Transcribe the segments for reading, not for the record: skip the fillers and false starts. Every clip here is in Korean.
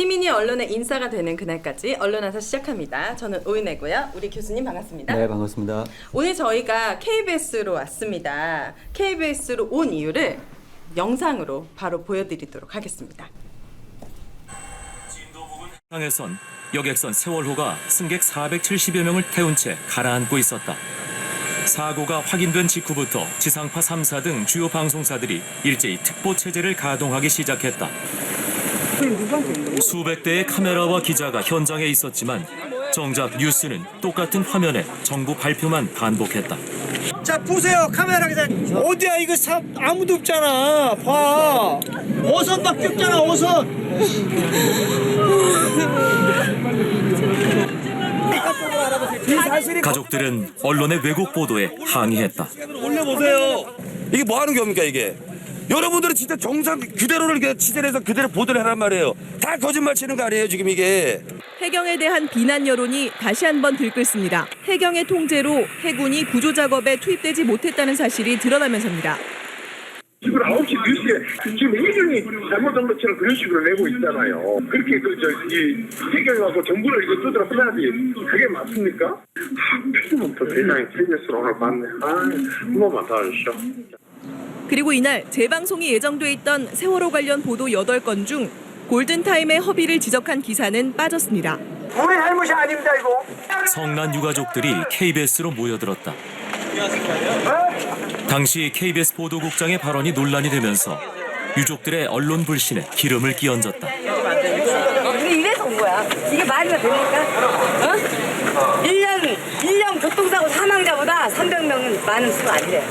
시민이 언론의 인싸가 되는 그날까지 언론화사 시작합니다. 저는 오은혜고요. 우리 교수님 반갑습니다. 네, 반갑습니다. 오늘 저희가 KBS로 왔습니다. KBS로 온 이유를 영상으로 바로 보여드리도록 하겠습니다. 상에선 여객선 세월호가 승객 470여 명을 태운 채 가라앉고 있었다. 사고가 확인된 직후부터 지상파 3사 등 주요 방송사들이 일제히 특보 체제를 가동하기 시작했다. 수백 대의 카메라와 기자가 현장에 있었지만 정작 뉴스는 똑같은 화면에 정부 발표만 반복했다. 자 보세요, 카메라 기자. 어디야 이거 아무도 없잖아. 봐, 어선밖에 없잖아. 어선. 가족들은 언론의 왜곡 보도에 항의했다. 올려보세요. 이게 뭐 하는 겁니까 이게? 여러분들은 진짜 정상 그대로를 취재를 해서 그대로 보도를 하란 말이에요. 다 거짓말 치는 거 아니에요 지금 이게. 해경에 대한 비난 여론이 다시 한번 들끓습니다. 해경의 통제로 해군이 구조 작업에 투입되지 못했다는 사실이 드러나면서입니다. 지금 9시 뉴스에 지금 해경이 잘못한 것처럼 그런 식으로 내고 있잖아요. 그렇게 이 해경하고 정부를 이거 두드러 패야지. 그게 맞습니까? 필요는 또 대장이 KBS로 오늘 봤네. 한 번만 더 해주시오. 그리고 이날 재방송이 예정돼 있던 세월호 관련 보도 8건 중 골든타임의 허비를 지적한 기사는 빠졌습니다. 우리 잘못이 아닙니다 이거. 성난 유가족들이 KBS로 모여들었다. 당시 KBS 보도국장의 발언이 논란이 되면서 유족들의 언론 불신에 기름을 끼얹었다. 우리 이래서 온 거야. 이게 말이나 됩니까? 어? 1년 교통사고 사망자보다 300명은 많은 수가 아니래.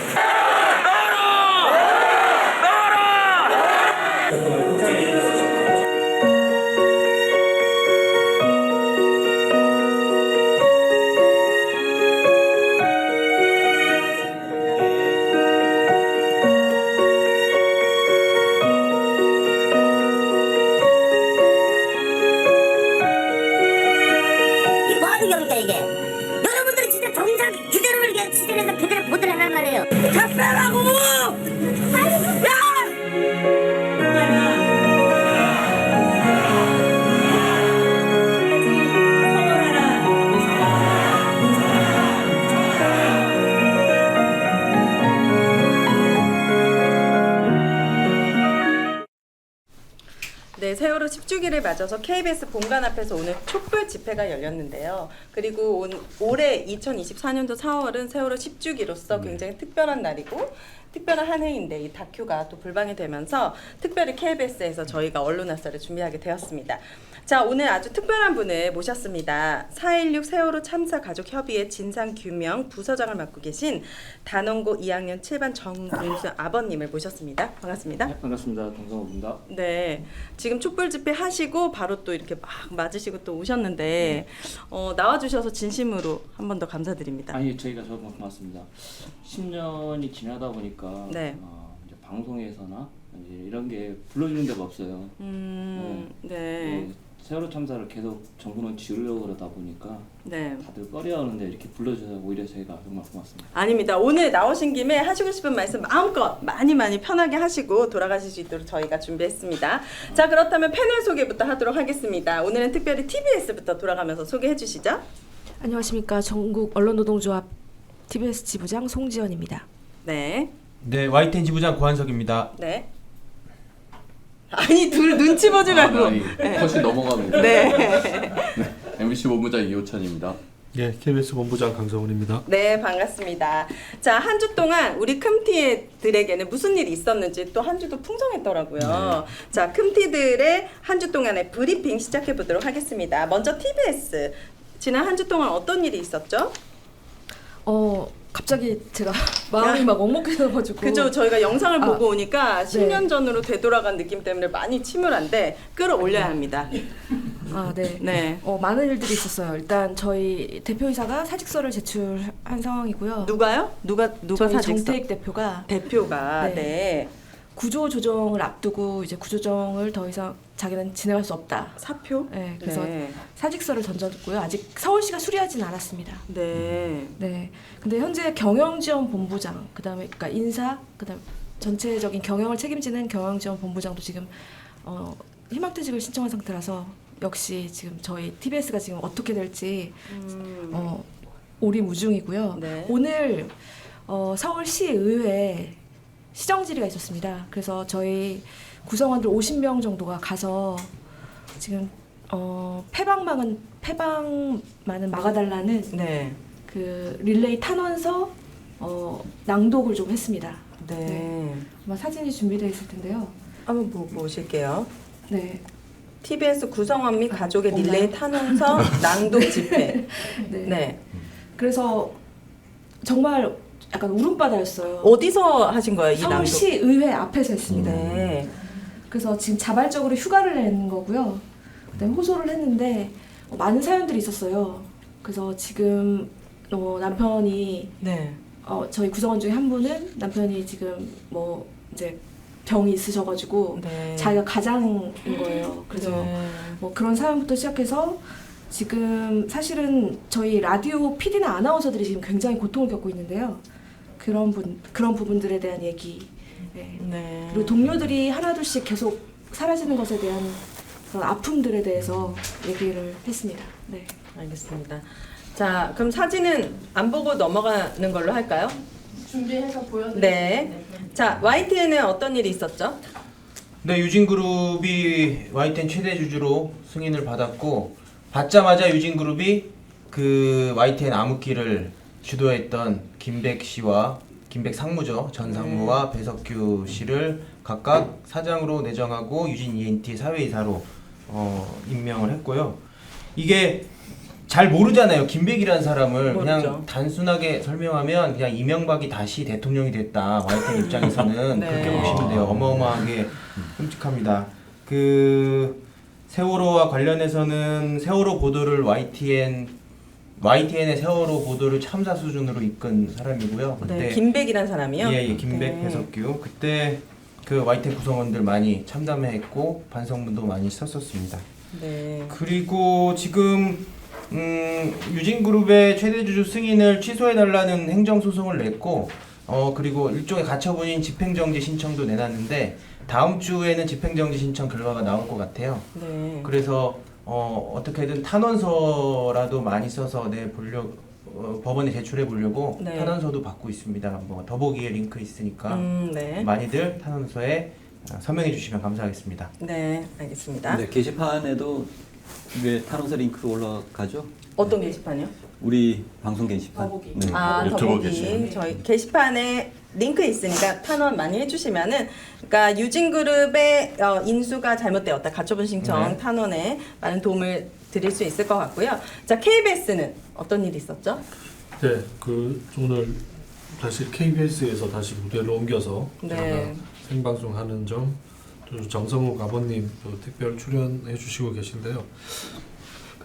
이게 여러분들이 진짜 정상 그대로 이렇게 취재해서 그대로 보도를 하란 말이에요. 다 빼라고! 야! 네, 세월호 10주기를 맞아서 KBS 본관 앞에서 오늘 촛불 집회가 열렸는데요. 그리고 올해 2024년도 4월은 세월호 10주기로서 굉장히 특별한 날이고 특별한 한 해인데 이 다큐가 또 불방이 되면서 특별히 KBS에서 저희가 언론화사를 준비하게 되었습니다. 자, 오늘 아주 특별한 분을 모셨습니다. 4.16 세월호 참사 가족 협의회 진상규명 부서장을 맡고 계신 단원고 2학년 7반 정동수 아버님을 모셨습니다. 반갑습니다. 네, 반갑습니다. 동성호입니다. 네, 지금 촛불 집회 하시고 바로 또 이렇게 막 맞으시고 또 오셨는데 나와주셔서 진심으로 한 번 더 감사드립니다. 아니, 저희가 정말 고맙습니다. 10년이 지나다 보니까 네. 이제 방송에서나 이제 이런 게 불러주는 데가 없어요. 네. 세월호 참사를 계속 정부는 지우려고 그러다 보니까 네. 다들 꺼려하는데 이렇게 불러주셔서 오히려 저희가 정말 고맙습니다. 아닙니다. 오늘 나오신 김에 하시고 싶은 말씀 마음껏 많이 편하게 하시고 돌아가실 수 있도록 저희가 준비했습니다. 자, 그렇다면 패널 소개부터 하도록 하겠습니다. 오늘은 특별히 TBS부터 돌아가면서 소개해 주시죠. 안녕하십니까. 전국 언론노동조합 TBS 지부장 송지연입니다. 네. 네, YTN 지부장 고한석입니다. 네. 아니, 둘 눈치 보지 말고. 네. 훨씬 넘어갑니다. 네. MBC 본부장 이호찬입니다. 예, KBS 본부장 강성훈입니다. 네, 반갑습니다. 자, 한 주 동안 우리 큼티들에게는 무슨 일이 있었는지 또 한 주도 풍성했더라고요. 네. 자, 큼티들의 한 주 동안의 브리핑 시작해 보도록 하겠습니다. 먼저 TBS. 지난 한 주 동안 어떤 일이 있었죠? 갑자기 제가 마음이 막 먹먹해져가지고. 그죠, 저희가 영상을 보고 오니까 10년 전으로 되돌아간 느낌 때문에 많이 침울한데 끌어올려야 합니다. 네. 네. 많은 일들이 있었어요. 일단 저희 대표이사가 사직서를 제출한 상황이고요. 누가요? 누가 저희 사직서? 정태익 대표가 네. 구조 조정을 앞두고 이제 구조조정을 더 이상 자기는 진행할 수 없다. 사표? 네. 그래서 네. 사직서를 던졌고요. 아직 서울시가 수리하지는 않았습니다. 네. 네. 근데 현재 경영지원본부장, 그다음에 그러니까 인사, 그다음 전체적인 경영을 책임지는 경영지원본부장도 지금 희망퇴직을 신청한 상태라서 역시 지금 저희 TBS가 지금 어떻게 될지 오리무중이고요. 네. 오늘 서울시의회에 시정질의가 있었습니다. 그래서 저희 구성원들 50명 정도가 가서 지금 폐방만은 막아달라는 네. 그 릴레이 탄원서 낭독을 좀 했습니다. 네. 아마 사진이 준비되어 있을 텐데요. 한번 보실게요. 네. TBS 구성원 및 가족의 없나요? 릴레이 탄원서 낭독 집회. 네. 네. 그래서 정말 약간 울음바다였어요. 어디서 하신 거예요, 이 낭독? 서울시의회 앞에서 했습니다. 네. 그래서 지금 자발적으로 휴가를 낸 거고요. 그다음에 호소를 했는데 많은 사연들이 있었어요. 그래서 지금 남편이 네. 저희 구성원 중에 한 분은 남편이 지금 뭐 이제 병이 있으셔가지고 네. 자기가 가장인 거예요. 그래서 네. 뭐 그런 사연부터 시작해서 지금 사실은 저희 라디오 PD나 아나운서들이 지금 굉장히 고통을 겪고 있는데요. 그런 부분들에 대한 얘기. 네. 네. 그리고 동료들이 하나둘씩 계속 사라지는 것에 대한 그런 아픔들에 대해서 얘기를 했습니다. 네. 알겠습니다. 자, 그럼 사진은 안 보고 넘어가는 걸로 할까요? 준비해서 보여드릴게요. 네. 자, YTN은 어떤 일이 있었죠? 네, 유진그룹이 YTN 최대 주주로 승인을 받았고 받자마자 유진그룹이 그 YTN 암흑기를 주도했던 김백 씨와 김백 상무죠. 전 상무와 배석규 씨를 각각 사장으로 내정하고 유진 ENT 사회이사로 임명을 했고요. 이게 잘 모르잖아요. 김백이라는 사람을 모르죠. 그냥 단순하게 설명하면 그냥 이명박이 다시 대통령이 됐다. YTN 입장에서는 네. 그렇게 보시면 돼요. 어마어마하게 끔찍합니다. 그 세월호와 관련해서는 세월호 보도를 YTN의 세월호 보도를 참사 수준으로 이끈 사람이고요. 그때 네. 김백이란 사람이요? 예, 김백, 네. 배석규. 그때 그 YTN 구성원들 많이 참담해했고 반성문도 많이 썼었습니다. 네. 그리고 지금 유진그룹의 최대 주주 승인을 취소해달라는 행정소송을 냈고 그리고 일종의 가처분인 집행정지 신청도 내놨는데 다음 주에는 집행정지 신청 결과가 나올 것 같아요. 네. 그래서 어떻게든 탄원서라도 많이 써서 법원에 제출해 보려고 네. 탄원서도 받고 있습니다. 뭐 더보기에 링크 있으니까 네. 많이들 탄원서에 서명해 주시면 감사하겠습니다. 네, 알겠습니다. 네, 게시판에도 왜 탄원서 링크가 올라가죠? 어떤 게시판이요? 우리 방송 게시판. 더보기. 네. 아, 더보기. 저희 게시판에 링크 있으니까 탄원 많이 해주시면은, 그러니까 유진그룹의 인수가 잘못되었다. 가처분 신청 네. 탄원에 많은 도움을 드릴 수 있을 것 같고요. 자, KBS는 어떤 일이 있었죠? 네, 그 오늘 다시 KBS에서 다시 무대를 옮겨서 네. 제가 생방송하는 점, 또 정성욱 아버님 또 특별 출연해 주시고 계신데요.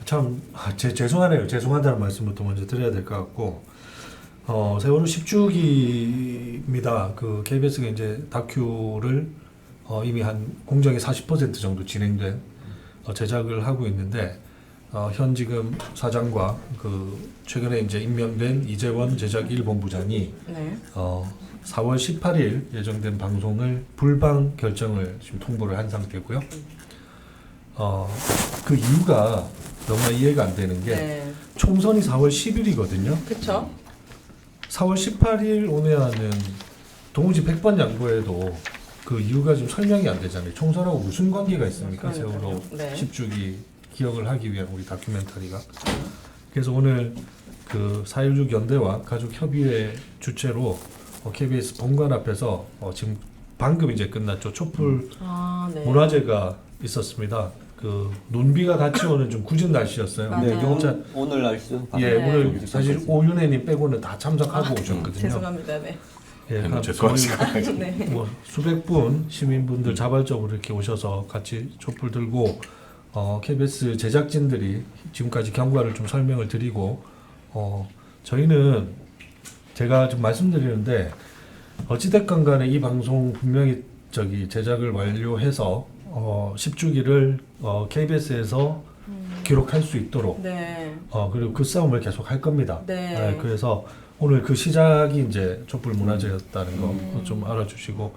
참 죄송하네요. 죄송하다는 말씀부터 먼저 드려야 될 것 같고, 세월호 10주기입니다. 그 KBS가 이제 다큐를 이미 한 공정이 40% 정도 진행된 제작을 하고 있는데, 현 지금 사장과 그 최근에 이제 임명된 이재원 제작 1본부장이 네. 4월 18일 예정된 방송을 불방 결정을 지금 통보를 한 상태고요. 그 이유가 너무나 이해가 안 되는 게 네. 총선이 4월 10일이거든요. 그쵸? 4월 18일 오늘하는 동우지 100번 양보해도 그 이유가 좀 설명이 안 되잖아요. 총선하고 무슨 관계가 있습니까? 그러니까요. 세월호 네. 10주기 기억을 하기 위한 우리 다큐멘터리가. 그래서 오늘 그 4.16 연대와 가족협의회 주최로 KBS 본관 앞에서 지금 방금 이제 끝났죠. 촛불 네. 문화제가 있었습니다. 그 논비가 같이 오는 좀 굳은 날씨였어요. 맞아요. 네, 오늘 날씨죠. 예, 네. 오늘 사실 오윤혜님 빼고는 다 참석하고 오셨거든요. 죄송합니다. 네. 예, 네. 뭐 수백 분 시민분들 자발적으로 이렇게 오셔서 같이 촛불 들고 KBS 제작진들이 지금까지 경과를 좀 설명을 드리고 저희는 제가 좀 말씀드리는데 어찌됐건 간에 이 방송 분명히 제작을 완료해서 10주기를 KBS에서 기록할 수 있도록 네. 그리고 그 싸움을 계속 할 겁니다. 네. 그래서 오늘 그 시작이 이제 촛불 문화제였다는 거 좀 알아주시고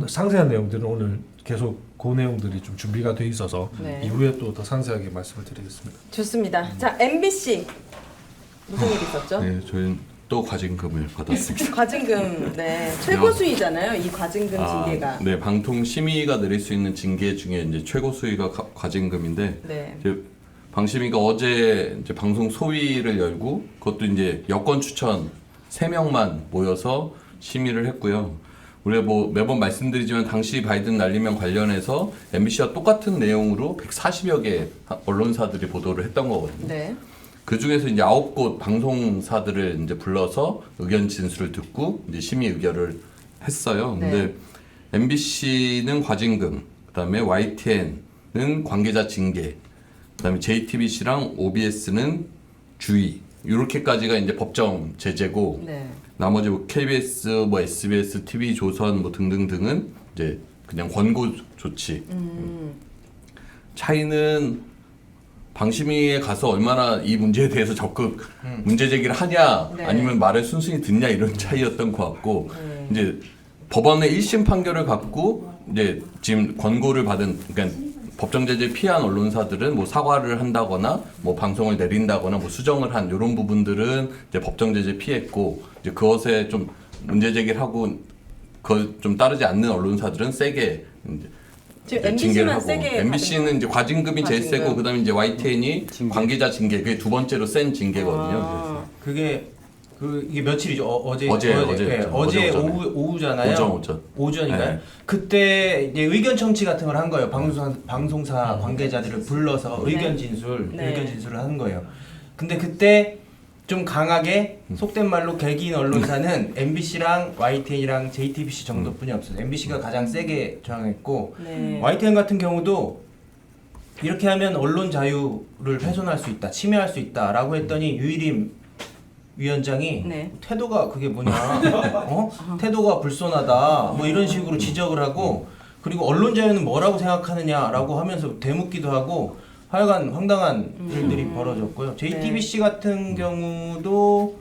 상세한 내용들은 오늘 계속 그 내용들이 좀 준비가 돼 있어서 네. 이후에 또 더 상세하게 말씀을 드리겠습니다. 좋습니다. 자, MBC 무슨 일 있었죠? 네, 저희는 또 과징금을 받았습니다. 과징금, 네, 최고 수위잖아요. 이 과징금 징계가. 네, 방통 심의가 내릴 수 있는 징계 중에 이제 최고 수위가 과징금인데, 네. 이제 방심위가 어제 이제 방송 소위를 열고 그것도 이제 여권 추천 3명만 모여서 심의를 했고요. 우리가 뭐 매번 말씀드리지만 당시 바이든 날리면 관련해서 MBC와 똑같은 내용으로 140여 개 언론사들이 보도를 했던 거거든요. 네. 그 중에서 이제 9곳 방송사들을 이제 불러서 의견 진술을 듣고 이제 심의 의결을 했어요. 근데 네. MBC는 과징금, 그다음에 YTN은 관계자 징계, 그다음에 JTBC랑 OBS는 주의. 이렇게까지가 이제 법정 제재고, 네. 나머지 뭐 KBS, 뭐 SBS, TV조선 뭐 등등등은 이제 그냥 권고 조치. 차이는 방심위에 가서 얼마나 이 문제에 대해서 적극 문제 제기를 하냐, 네. 아니면 말을 순순히 듣냐 이런 차이였던 것 같고, 이제 법원의 1심 판결을 갖고 이제 지금 권고를 받은, 그러니까 법정 제재 피한 언론사들은 뭐 사과를 한다거나 뭐 방송을 내린다거나 뭐 수정을 한 이런 부분들은 이제 법정 제재 피했고, 이제 그것에 좀 문제 제기를 하고 그 좀 따르지 않는 언론사들은 세게 이제 지금 징계를 MBC만 하고, 세게 MBC는 이제 과징금이 제일 과징금. 세고, 그다음에 이제 YTN이 관계자 징계, 그게 두 번째로 센 징계거든요. 아. 그게 이게 며칠이죠? 어제 어제 네, 오전에. 오후잖아요. 오전인가요? 네. 그때 이제 의견 청취 같은 걸 한 거예요. 방송사 관계자들을 불러서 네. 의견 진술을 하는 거예요. 근데 그때 좀 강하게 속된 말로 개긴 언론사는 MBC랑 YTN이랑 JTBC 정도뿐이 없어요. MBC가 가장 세게 저항했고, 네. YTN 같은 경우도 이렇게 하면 언론 자유를 훼손할 수 있다, 침해할 수 있다라고 했더니 유일임 위원장이 네. 태도가 그게 뭐냐, 태도가 불손하다, 뭐 이런 식으로 지적을 하고, 그리고 언론 자유는 뭐라고 생각하느냐라고 하면서 되묻기도 하고, 하여간 황당한 일들이 벌어졌고요. JTBC 같은 경우도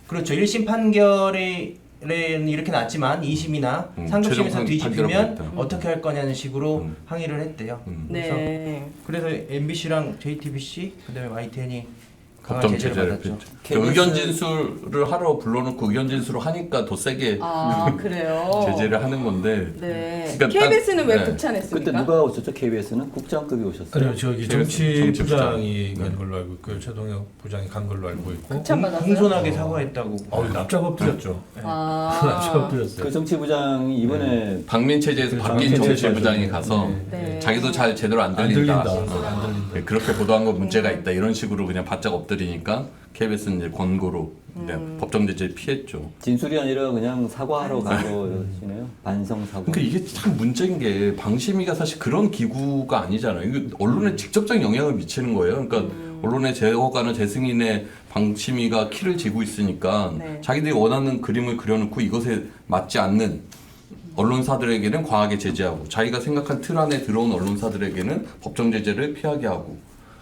그렇죠. 1심 판결이 이렇게 났지만 2심이나 상급심에서 최종 뒤집히면 판결을 어떻게 할 거냐는 식으로 항의를 했대요. 네. 그래서 MBC랑 JTBC 그다음에 YTN이 강한 법정 제재를 제재를 받았죠. 폈죠. 그 의견 진술을 하러 불러놓고 의견 진술을 하니까 더 세게 아, 그래요? 제재를 하는 건데. 네. 그러니까 KBS는 왜 네. 극찬했습니까? 그때 누가 오셨죠? KBS는 국장급이 오셨어요. 아니요, 저기 KBS 정치부장이 간 걸로 알고 있고요. 최동혁 부장이 간 걸로 알고 있고. 극찬 받았어요? 공손하게 사과했다고. 납작 엎드렸죠. 납작 엎드렸어요. 그 정치부장이 이번에 박민체제에서 바뀐 박민체 정치부장이 가서 네. 자기도 잘 제대로 안 안 들린다. 들린다. 안 들린다. 네, 그렇게 보도한 거 문제가 있다. 이런 식으로 그냥 바짝 엎드리니까 KBS는 이제 권고로 그냥 법정 제재 피했죠. 진술이 아니라 그냥 사과하러 간 거시네요. 반성 사과. 그러니까 이게 참 문제인 게 방심위가 사실 그런 기구가 아니잖아요. 이거 언론에 직접적인 영향을 미치는 거예요. 그러니까 언론의 제어가나 재승인의 방심위가 키를 쥐고 있으니까 네. 자기들이 원하는 그림을 그려놓고 이것에 맞지 않는 언론사들에게는 과하게 제재하고, 자기가 생각한 틀 안에 들어온 언론사들에게는 법정 제재를 피하게 하고,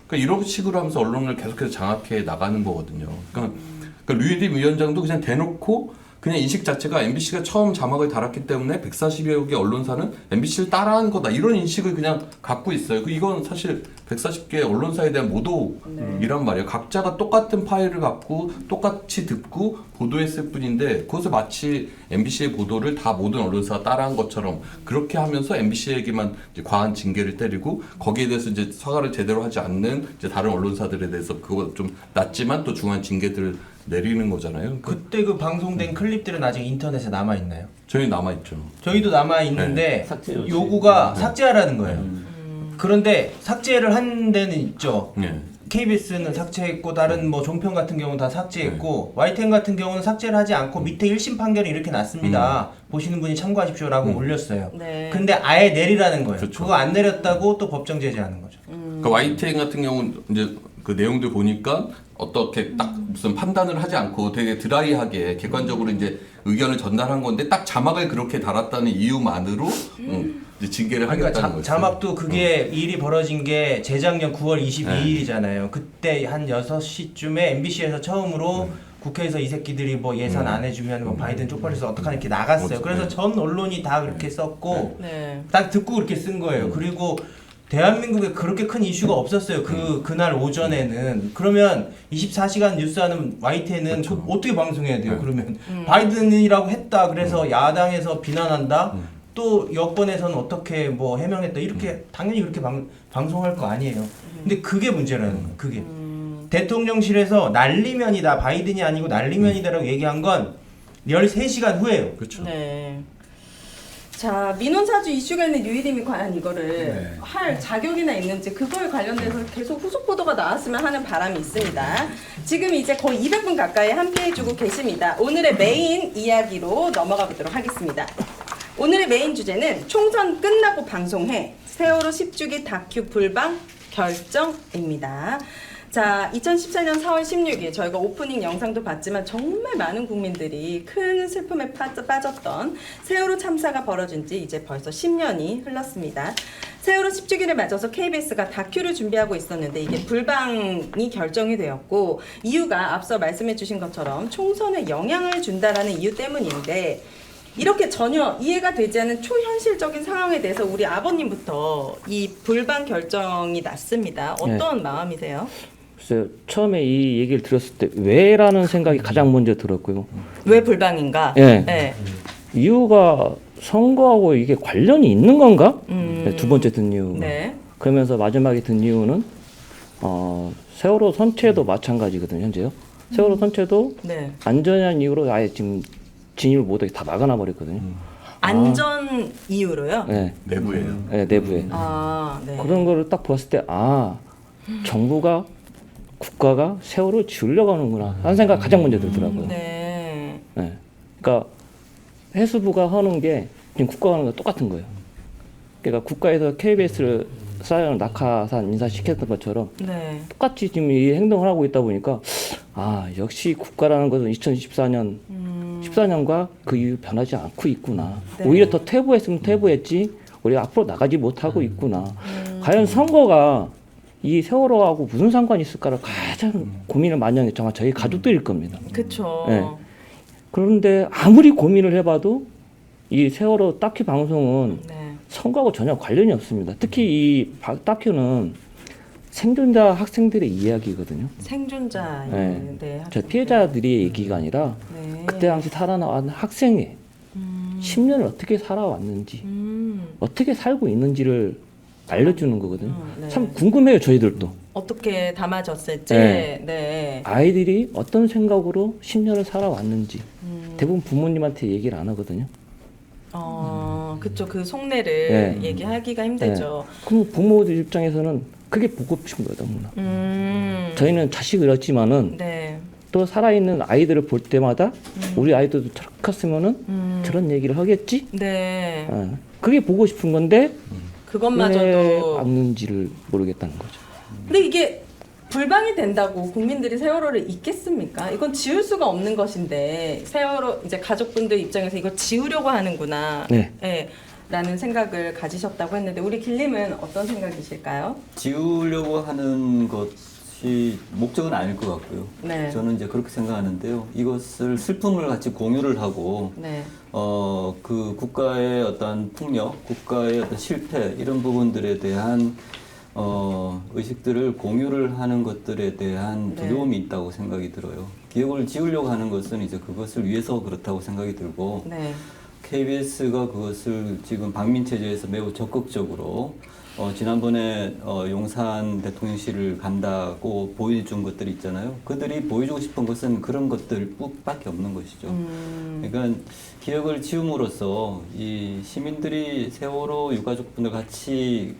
그러니까 이런 식으로 하면서 언론을 계속해서 장악해 나가는 거거든요. 그러니까 류일임 위원장도 그냥 대놓고 그냥 인식 자체가 MBC가 처음 자막을 달았기 때문에 140여 개 언론사는 MBC를 따라한 거다, 이런 인식을 그냥 갖고 있어요. 이건 사실 140개 언론사에 대한 모독이란 말이에요. 각자가 똑같은 파일을 갖고 똑같이 듣고 보도했을 뿐인데, 그것을 마치 MBC의 보도를 다 모든 언론사가 따라한 것처럼 그렇게 하면서 MBC에게만 이제 과한 징계를 때리고, 거기에 대해서 이제 사과를 제대로 하지 않는 이제 다른 언론사들에 대해서 그거 좀 낮지만 또 중한 징계들을 내리는 거잖아요. 그때 그 방송된 클립들은 아직 인터넷에 남아 있나요? 저희 남아있죠. 저희도 남아 있는데 삭제 요청. 요구가 삭제하라는 거예요. 그런데 삭제를 한 데는 있죠. 네. KBS는 삭제했고 다른 뭐 종편 같은 경우는 다 삭제했고 YTN 같은 경우는 삭제를 하지 않고 밑에 1심 판결이 이렇게 났습니다. 보시는 분이 참고하십시오라고 올렸어요. 네. 근데 아예 내리라는 거예요. 그렇죠. 그거 안 내렸다고 또 법정 제재하는 거죠. 그러니까 YTN 같은 경우는 이제 그 내용들 보니까 어떻게 딱 무슨 판단을 하지 않고 되게 드라이하게 객관적으로 이제 의견을 전달한 건데, 딱 자막을 그렇게 달았다는 이유만으로 이제 징계를 하겠다는 그러니까 거죠. 자막도 그게 일이 벌어진 게 재작년 9월 22일이잖아요. 그때 한 6시쯤에 MBC에서 처음으로 국회에서 이 새끼들이 뭐 예산 안 해주면 뭐 바이든 쪽팔려서 어떡하냐 이렇게 나갔어요. 그래서 전 언론이 다 그렇게 썼고 네. 딱 듣고 그렇게 쓴 거예요. 그리고 대한민국에 그렇게 큰 이슈가 없었어요. 그날 오전에는. 그러면 24시간 뉴스하는 YTN은 어떻게 방송해야 돼요? 그러면 바이든이라고 했다. 그래서 야당에서 비난한다. 또 여권에서는 어떻게 뭐 해명했다. 이렇게 당연히 그렇게 방송할 거 아니에요. 근데 그게 문제라는 거예요. 그게. 대통령실에서 날리면이다. 바이든이 아니고 날리면이다라고 얘기한 건 13시간 후에요. 그렇죠. 네. 자, 민원사주 이슈가 있는 유일임이 과연 이거를 할 자격이나 있는지 그거에 관련돼서 계속 후속 보도가 나왔으면 하는 바람이 있습니다. 지금 이제 거의 200분 가까이 함께해주고 계십니다. 오늘의 메인 이야기로 넘어가 보도록 하겠습니다. 오늘의 메인 주제는 총선 끝나고 방송해 세월호 10주기 다큐 불방 결정입니다. 자, 2014년 4월 16일 저희가 오프닝 영상도 봤지만 정말 많은 국민들이 큰 슬픔에 빠졌던 세월호 참사가 벌어진 지 이제 벌써 10년이 흘렀습니다. 세월호 10주기를 맞아서 KBS가 다큐를 준비하고 있었는데 이게 불방이 결정이 되었고 이유가 앞서 말씀해 주신 것처럼 총선에 영향을 준다라는 이유 때문인데 이렇게 전혀 이해가 되지 않는 초현실적인 상황에 대해서 우리 아버님부터 이 불방 결정이 났습니다. 어떤 마음이세요? 글쎄요, 처음에 이 얘기를 들었을 때 왜라는 생각이 가장 먼저 들었고요. 왜 불방인가? 예. 네. 이유가 선거하고 이게 관련이 있는 건가? 네, 두 번째 든 이유. 네. 그러면서 마지막에 든 이유는 세월호 선체도 마찬가지거든요. 현재요. 세월호 선체도 네. 안전한 이유로 아예 지금 진입을 못하게 다 막아놔 버렸거든요. 안전 이유로요? 네. 내부에요. 네, 내부에. 아, 네. 그런 거를 딱 봤을 때 정부가 국가가 세월을 지우려고 하는구나 하는 생각 가장 먼저 들더라고요. 네. 네. 그러니까 해수부가 하는 게 지금 국가가 하는 거 똑같은 거예요. 그러니까 국가에서 KBS를 사연 낙하산 인사시켰던 것처럼 네. 똑같이 지금 이 행동을 하고 있다 보니까 역시 국가라는 것은 2014년 14년과 그 이후 변하지 않고 있구나. 네. 오히려 더 퇴보했으면 퇴보했지 우리가 앞으로 나가지 못하고 있구나. 과연 선거가 이 세월호하고 무슨 상관이 있을까를 가장 고민을 많이 하는 게 정말 저희 가족들일 겁니다. 그렇죠. 네. 그런데 아무리 고민을 해봐도 이 세월호 다큐 방송은 네. 선거하고 전혀 관련이 없습니다. 특히 이 다큐는 생존자 학생들의 이야기거든요. 생존자. 네. 네. 저 피해자들의 얘기가 아니라 네. 그때 당시 살아나온 학생의 10년을 어떻게 살아왔는지 어떻게 살고 있는지를 알려주는 거거든요. 네. 참 궁금해요, 저희들도. 어떻게 담아졌을지. 네. 네. 아이들이 어떤 생각으로 10년을 살아왔는지 대부분 부모님한테 얘기를 안 하거든요. 그쵸. 그 속내를 네. 얘기하기가 힘들죠. 그럼 부모들 입장에서는 그게 보고 싶은 거예요, 너무나. 저희는 자식을 얻지만은 네. 또 살아있는 아이들을 볼 때마다 우리 아이들도 저렇게 컸으면은 저런 얘기를 하겠지? 네. 그게 보고 싶은 건데 왜 그것마저도. 막는지를 모르겠다는 거죠. 근데 이게 불방이 된다고 국민들이 세월호를 잊겠습니까? 이건 지울 수가 없는 것인데 세월호 이제 가족분들 입장에서 이거 지우려고 하는구나. 네. 네. 라는 생각을 가지셨다고 했는데 우리 길님은 어떤 생각이실까요? 지우려고 하는 것이 목적은 아닐 것 같고요. 네. 저는 이제 그렇게 생각하는데요. 이것을 슬픔을 같이 공유를 하고 네. 그 국가의 어떤 폭력, 국가의 어떤 실패 이런 부분들에 대한 의식들을 공유를 하는 것들에 대한 두려움이 있다고 생각이 들어요. 기억을 지우려고 하는 것은 이제 그것을 위해서 그렇다고 생각이 들고 네. KBS가 그것을 지금 방민체제에서 매우 적극적으로 지난번에 용산 대통령실을 간다고 보여준 것들이 있잖아요. 그들이 보여주고 싶은 것은 그런 것들밖에 없는 것이죠. 그러니까 기억을 지움으로써 이 시민들이 세월호 유가족분들 같이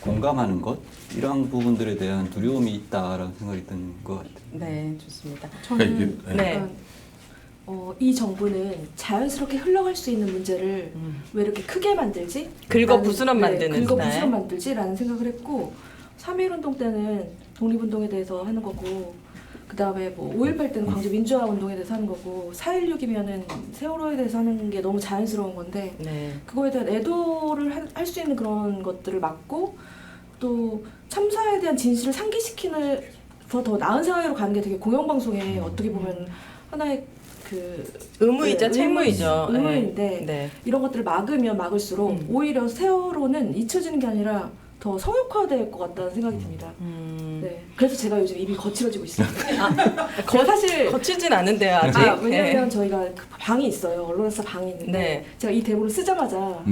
공감하는 것 이러한 부분들에 대한 두려움이 있다라는 생각이 든 것 같아요. 네, 좋습니다. 저는 네. 이 정부는 자연스럽게 흘러갈 수 있는 문제를 왜 이렇게 크게 만들지? 긁어 부스럼 만드는 긁어 스타일. 부스럼 만들지라는 생각을 했고 3.1운동 때는 독립운동에 대해서 하는 거고 그 다음에 뭐 5.18 때는 광주 민주화 운동에 대해서 하는 거고 4.16이면은 세월호에 대해서 하는 게 너무 자연스러운 건데 네. 그거에 대한 애도를 할 수 있는 그런 것들을 막고 또 참사에 대한 진실을 상기시키는 더 나은 상황으로 가는 게 되게 공영방송에 어떻게 보면 하나의 그 의무이자 책무이죠. 의무인데 네. 이런 것들을 막으면 막을수록 오히려 세월호는 잊혀지는 게 아니라 더 성역화될 것 같다는 생각이 듭니다. 네. 그래서 제가 요즘 입이 거칠어지고 있습니다. 제가 사실 거치진 않은데요 아직. 왜냐면 저희가 그 방이 있어요. 언론사 방이 있는데 네. 제가 이 대본을 쓰자마자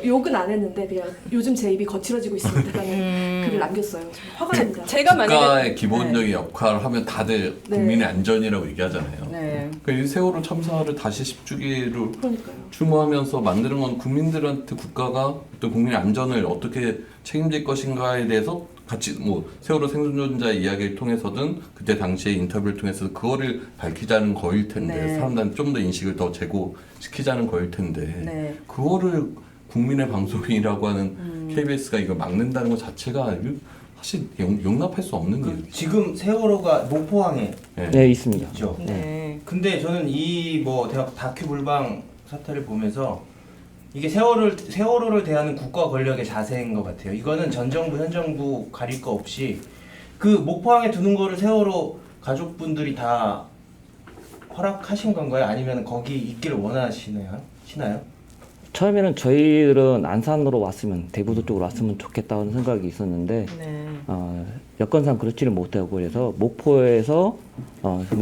욕은 안 했는데 그냥 요즘 제 입이 거칠어지고 있습니다라는 글을 남겼어요. 화가 납니다. 제가 국가의 기본적인 역할을 하면 다들 네. 국민의 안전이라고 얘기하잖아요. 네. 그러니까 이 세월호 참사를 다시 10주기로 그러니까요. 추모하면서 만드는 건 국민들한테 국가가 어떤 국민의 안전을 어떻게 책임질 것인가에 대해서 같이 뭐 세월호 생존자의 이야기를 통해서든 그때 당시의 인터뷰를 통해서 그거를 밝히자는 거일 텐데 네. 사람들한테 좀 더 인식을 더 제고시키자는 거일 텐데 네. 그거를 국민의 방송이라고 하는 KBS가 이걸 막는다는 것 자체가 이거 사실 용납할 수 없는 일이죠. 지금 세월호가 목포항에 네, 있습니다. 있죠. 네. 근데 저는 이 뭐 다큐 불방 사태를 보면서 이게 세월호를 대하는 국가 권력의 자세인 것 같아요. 이거는 전 정부 현 정부 가릴 거 없이 그 목포항에 두는 거를 세월호 가족분들이 다 허락하신 건가요? 아니면 거기 있기를 원하시나요? 처음에는 저희들은 안산으로 왔으면 대구도 쪽으로 왔으면 좋겠다는 생각이 있었는데 네. 여건상 그렇지를 못하고 그래서 목포에서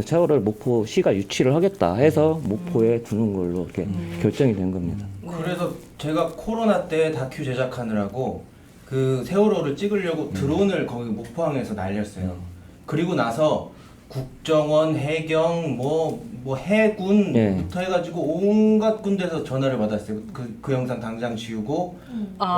세월호를 목포시가 유치를 하겠다 해서 목포에 두는 걸로 이렇게 결정이 된 겁니다. 그래서 제가 코로나 때 다큐 제작하느라고 그 세월호를 찍으려고 드론을 거기 목포항에서 날렸어요. 그리고 나서 국정원, 해경, 뭐 해군부터 해가지고 온갖 군데서 전화를 받았어요. 그 영상 당장 지우고.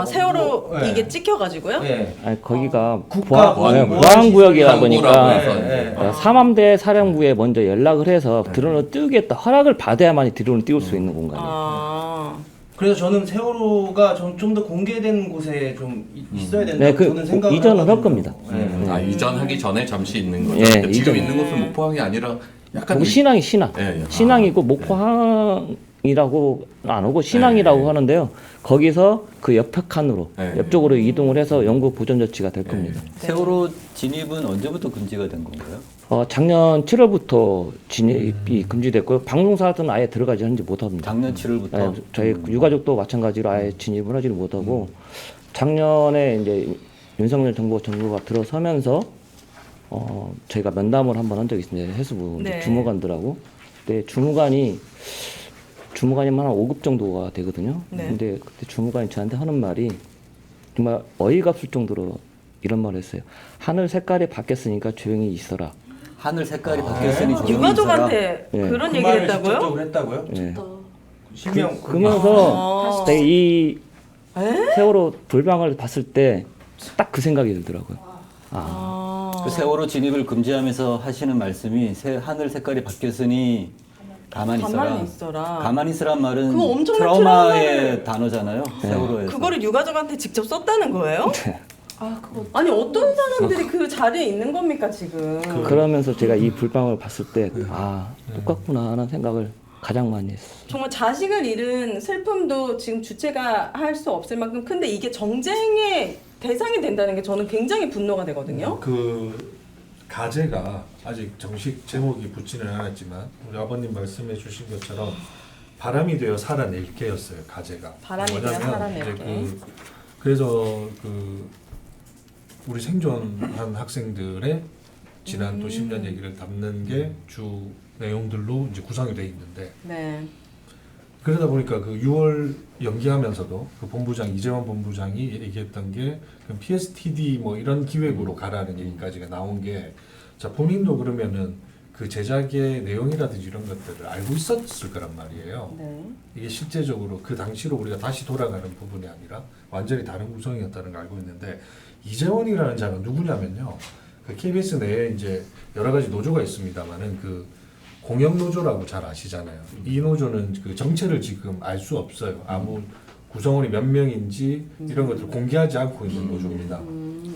세월호 네. 이게 찍혀가지고요? 네. 아니 거기가 국가보안 보안구역이다 보니까 네. 삼함대 사령부에 먼저 연락을 해서 드론을 띄우겠다 허락을 받아야만이 드론을 띄울 수 있는 공간이에요. 그래서 저는 세월호가 좀 더 공개된 곳에 좀 있어야 된다고 네, 저는 생각을 이전을 할 하거든요. 겁니다. 네. 이전하기 전에 잠시 있는 거죠. 예, 그러니까 지금 이전. 있는 곳은 목포항이 아니라 약간 거기 신항이 신항. 예, 예. 신항이고 목포항이라고 안 오고 신항이라고 하는데요. 거기서 그 옆편칸으로 옆쪽으로 이동을 해서 연구 보존 조치가 될 겁니다. 세월호 진입은 언제부터 금지가 된 건가요? 작년 7월부터 진입이 금지됐고요. 방송사들은 아예 들어가지 하는지 못합니다. 작년 7월부터? 네, 저희 유가족도 마찬가지로 아예 진입을 하지를 못하고 작년에 이제 윤석열 정부가 들어서면서 저희가 면담을 한번 한 적이 있습니다. 해수부 네. 주무관들하고. 근데 주무관이 한 5급 정도가 되거든요. 네. 근데 그때 주무관이 저한테 하는 말이 정말 어이가 없을 정도로 이런 말을 했어요. 하늘 색깔이 바뀌었으니까 조용히 있어라. 하늘 색깔이 바뀌었으니 조용히 유가족한테 네. 그런 그 얘기를 말을 했다고요? 직접적으로 했다고요? 예. 실명 그러면서 되게 이 세월호 불방을 봤을 때 딱 그 생각이 들더라고요. 그 세월호 진입을 금지하면서 하시는 말씀이 하늘 색깔이 바뀌었으니 가만히 있어라. 가만히 있으란 말은 그거 엄청난 트라우마의 트라우마를- 단어잖아요. 세월호에서. 그거를 유가족한테 직접 썼다는 거예요? 아니 어떤 사람들이 그 자리에 있는 겁니까 지금? 그러면서 제가 이 불방을 봤을 때 똑같구나 하는 생각을 가장 많이 했어요. 정말 자식을 잃은 슬픔도 지금 주체가 할 수 없을 만큼 큰데 이게 정쟁의 대상이 된다는 게 저는 굉장히 분노가 되거든요. 그 가제가 아직 정식 제목이 붙지는 않았지만 우리 아버님 말씀해 주신 것처럼 바람이 되어 살아낼게였어요. 가제가. 바람이 되어 뭐냐면 살아낼게. 이제 그래서 우리 생존한 학생들의 지난 또 10년 얘기를 담는 게 주 내용들로 이제 구성이 돼 있는데 네. 그러다 보니까 그 6월 연기하면서도 그 본부장 이재원 본부장이 얘기했던 게 PSTD 뭐 이런 기획으로 가라는 얘기까지가 나온 게 자 본인도 그러면은 그 제작의 내용이라든지 이런 것들을 알고 있었을 거란 말이에요. 네. 이게 실제적으로 그 당시로 우리가 다시 돌아가는 부분이 아니라 완전히 다른 구성이었다는 걸 알고 있는데 이재원이라는 자가 누구냐면요. 그 KBS 내에 이제 여러 가지 노조가 있습니다만은 그 공영 노조라고 잘 아시잖아요. 이 노조는 그 정체를 지금 알 수 없어요. 아무 구성원이 몇 명인지 이런 것들을 공개하지 않고 있는 노조입니다.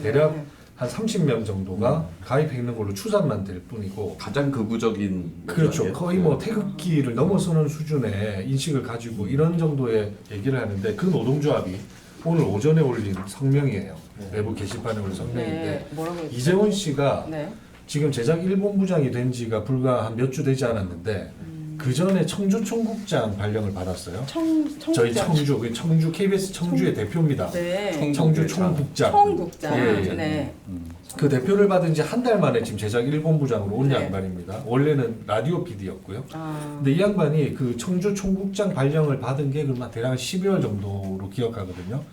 대략 한 30명 정도가 가입해 있는 걸로 추산만 될 뿐이고 가장 극우적인 그렇죠. 노조예요. 거의 뭐 태극기를 넘어서는 수준의 인식을 가지고 이런 정도의 얘기를 하는데 그 노동조합이 오늘 오전에 올린 성명이에요. 외부 게시판에 올린 성명인데 뭐라고 이재원 씨가 네. 지금 제작 1본부장이 된 지가 불과 한 몇 주 되지 않았는데 그 전에 청주 총국장 발령을 받았어요. 저희 청주 KBS 청주의 대표입니다. 네. 청주 총국장. 총국장. 예. 네. 그 대표를 받은 지 한 달 만에 지금 제작 1본부장으로 온 네. 양반입니다. 원래는 라디오 PD였고요. 아. 근데 이 양반이 그 청주 총국장 발령을 받은 게 그만 대략 12월 정도로 기억하거든요.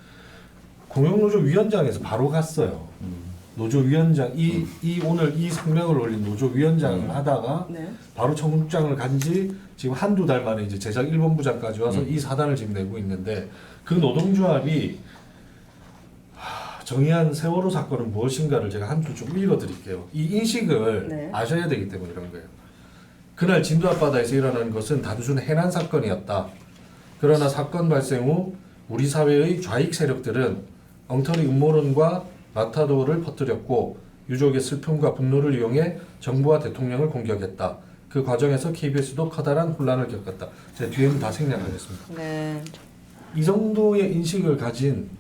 공영노조 위원장에서 바로 갔어요. 노조 위원장 오늘 이 성명을 올린 노조 위원장을 하다가 네. 바로 청국장을 간지 지금 한두 달 만에 이제 제작 1본부장까지 와서 이 사단을 지금 내고 있는데 그 노동조합이 정의한 세월호 사건은 무엇인가를 제가 한 줄 좀 읽어드릴게요. 이 인식을 네. 아셔야 되기 때문에 이런 거예요. 그날 진도 앞바다에서 일어난 것은 단순 해난 사건이었다. 그러나 사건 발생 후 우리 사회의 좌익 세력들은 엉터리 음모론과 마타도를 퍼뜨렸고 유족의 슬픔과 분노를 이용해 정부와 대통령을 공격했다. 그 과정에서 KBS도 커다란 혼란을 겪었다. 제가 뒤에는 다 생략하겠습니다. 네. 이 정도의 인식을 가진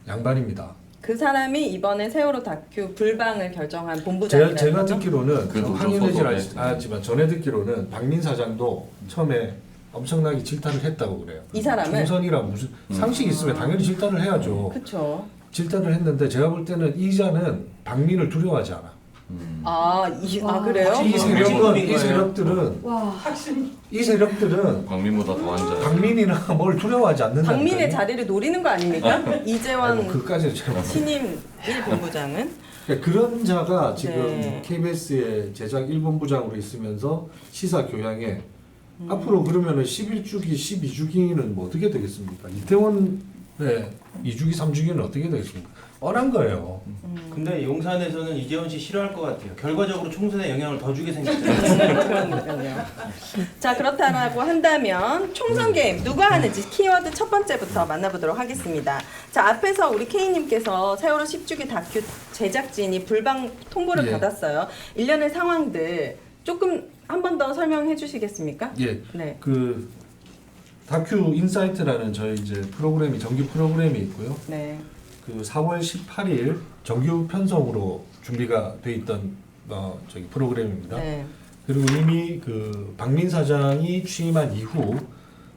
양반입니다. 그 사람이 이번에 세월호 다큐 불방을 결정한 본부장이라는 제가 거죠? 듣기로는 그 노조 확인되지는 소속에. 않았지만 전에 듣기로는 박민 사장도 처음에 엄청나게 질타를 했다고 그래요. 이 사람을? 총선이랑 무슨 상식이 있으면 당연히 질타를 해야죠. 그렇죠. 질타를 했는데 제가 볼 때는 이자는 박민을 두려워하지 않아. 그래요? 이 세력들은 박민보다 더 앉아요. 박민이나 뭘 두려워하지 않는다. 박민의 자리를 노리는 거 아닙니까? 이재원 그까지는 제가 신임 1본부장은 그러니까 그런 자가 지금 네. KBS의 제작 1본부장으로 있으면서 시사 교양에 앞으로 그러면은 11주기, 12주기는 뭐 어떻게 되겠습니까? 이태원의 2주기, 3주기는 어떻게 되겠습니까? 뻔한 거예요. 근데 용산에서는 이재원 씨 싫어할 것 같아요. 결과적으로 총선에 영향을 더 주게 생겼잖아요. 그러니까요. 자, 그렇다라고 한다면 총선 게임 누가 하는지 키워드 첫 번째부터 만나보도록 하겠습니다. 자, 앞에서 우리 K님께서 세월호 10주기 다큐 제작진이 불방 통보를 예. 받았어요. 일련의 상황들 조금 한 번 더 설명해 주시겠습니까? 예. 네. 그 다큐 인사이트라는 저희 이제 프로그램이 정규 프로그램이 있고요. 네. 그 4월 18일 정규 편성으로 준비가 돼 있던 저기 프로그램입니다. 네. 그리고 이미 그 박민 사장이 취임한 이후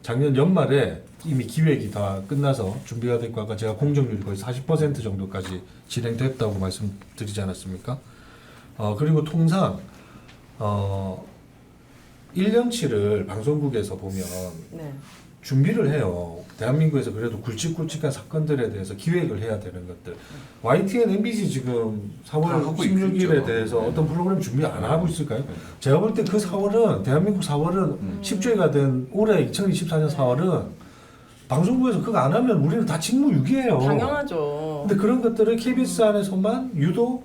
작년 연말에 이미 기획이 다 끝나서 준비가 됐고 아까 제가 공정률이 거의 40% 정도까지 진행됐다고 말씀드리지 않았습니까? 그리고 통상 1년치를 방송국에서 보면 네. 준비를 해요. 대한민국에서 그래도 굵직굵직한 사건들에 대해서 기획을 해야 되는 것들. YTN, MBC 지금 4월 16일에 대해서 어떤 프로그램 준비 안 하고 있을까요? 제가 볼 때 그 4월은 대한민국 4월은 10주가 된 올해 2024년 4월은 방송국에서 그거 안 하면 우리는 다 직무유기예요. 당연하죠. 근데 그런 것들을 KBS 안에서만 유독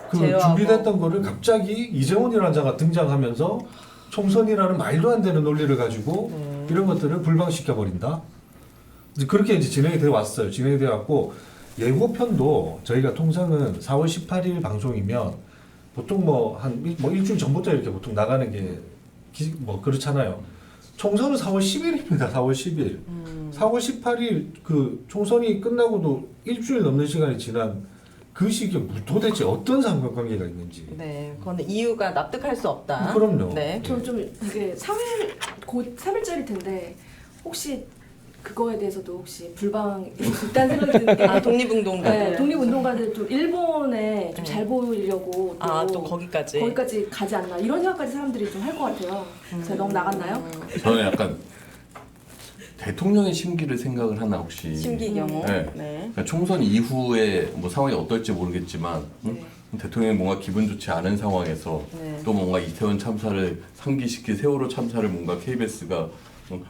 그 제어하고. 준비됐던 거를 갑자기 이재원이라는 자가 등장하면서 총선이라는 말도 안 되는 논리를 가지고 이런 것들을 불방시켜 버린다. 이제 그렇게 이제 진행이 되어 왔어요. 진행이 되어 왔고 예고편도 저희가 통상은 4월 18일 방송이면 보통 뭐 일주일 전부터 이렇게 보통 나가는 게 뭐 그렇잖아요. 총선은 4월 10일입니다. 4월 10일. 4월 18일 그 총선이 끝나고도 일주일 넘는 시간이 지난 그 시기에 도대체 어떤 상관관계가 있는지. 네, 그건 이유가 납득할 수 없다. 그럼요. 네. 저는 좀 이게 3일 곧 3일짜리 텐데 혹시 그거에 대해서도 혹시 불방 있다는 생각이 드는 게 독립운동가들. 네, 독립운동가들 좀 일본에 좀 잘 보이려고 또 거기까지 가지 않나 이런 생각까지 사람들이 좀 할 것 같아요. 제가 너무 나갔나요? 저는 약간 대통령의 심기를 생각을 하나 혹시 심기 경우. 네. 네. 그러니까 총선 이후에 뭐 상황이 어떨지 모르겠지만 대통령이 뭔가 기분 좋지 않은 상황에서 네. 또 뭔가 이태원 참사를 상기시킬 세월호 참사를 뭔가 KBS가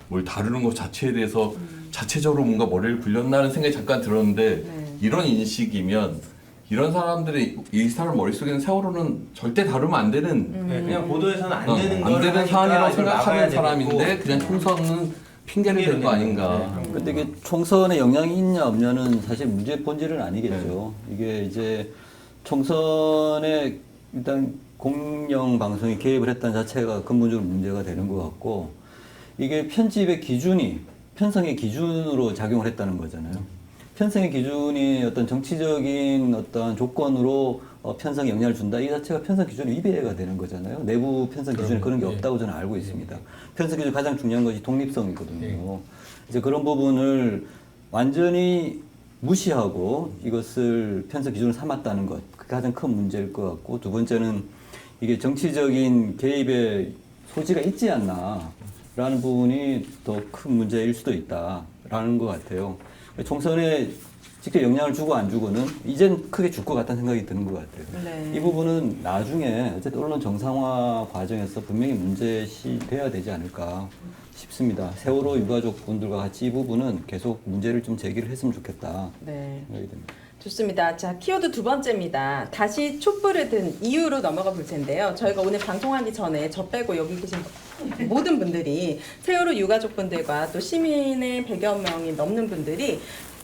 뭘 다루는 것 자체에 대해서 자체적으로 뭔가 머리를 굴렸나는 생각이 잠깐 들었는데 네. 이런 인식이면 이런 사람들의 이 사람 머릿속에는 세월호는 절대 다루면 안 되는 네, 그냥 보도에서는 안 되는 안 되는 사안이라고 생각하는 되겠고. 사람인데 그냥 총선은 핑계를 댄 거 아닌가. 근데 이게 총선에 영향이 있냐 없냐는 사실 문제의 본질은 아니겠죠. 이게 이제 총선에 일단 공영 방송이 개입을 했다는 자체가 근본적으로 문제가 되는 것 같고 이게 편집의 기준이 편성의 기준으로 작용을 했다는 거잖아요. 편성의 기준이 어떤 정치적인 어떤 조건으로 편성에 영향을 준다. 이 자체가 편성 기준이 위배가 되는 거잖아요. 내부 편성 기준에 그런 게 없다고 저는 알고 있습니다. 편성 기준 가장 중요한 것이 독립성이거든요. 이제 그런 부분을 완전히 무시하고 이것을 편성 기준으로 삼았다는 것, 그게 가장 큰 문제일 것 같고, 두 번째는 이게 정치적인 개입의 소지가 있지 않나라는 부분이 더 큰 문제일 수도 있다라는 것 같아요. 총선에 직접 영향을 주고 안 주고는 이젠 크게 줄 것 같다는 생각이 드는 것 같아요. 네. 이 부분은 나중에 어쨌든 언론 정상화 과정에서 분명히 문제시 돼야 되지 않을까 싶습니다. 세월호 유가족 분들과 같이 이 부분은 계속 문제를 좀 제기를 했으면 좋겠다. 네. 생각이 듭니다. 좋습니다. 자, 키워드 두 번째입니다. 다시 촛불을 든 이유로 넘어가 볼 텐데요. 저희가 오늘 방송하기 전에 저 빼고 여기 계신 모든 분들이 세월호 유가족분들과 또 시민의 100여 명이 넘는 분들이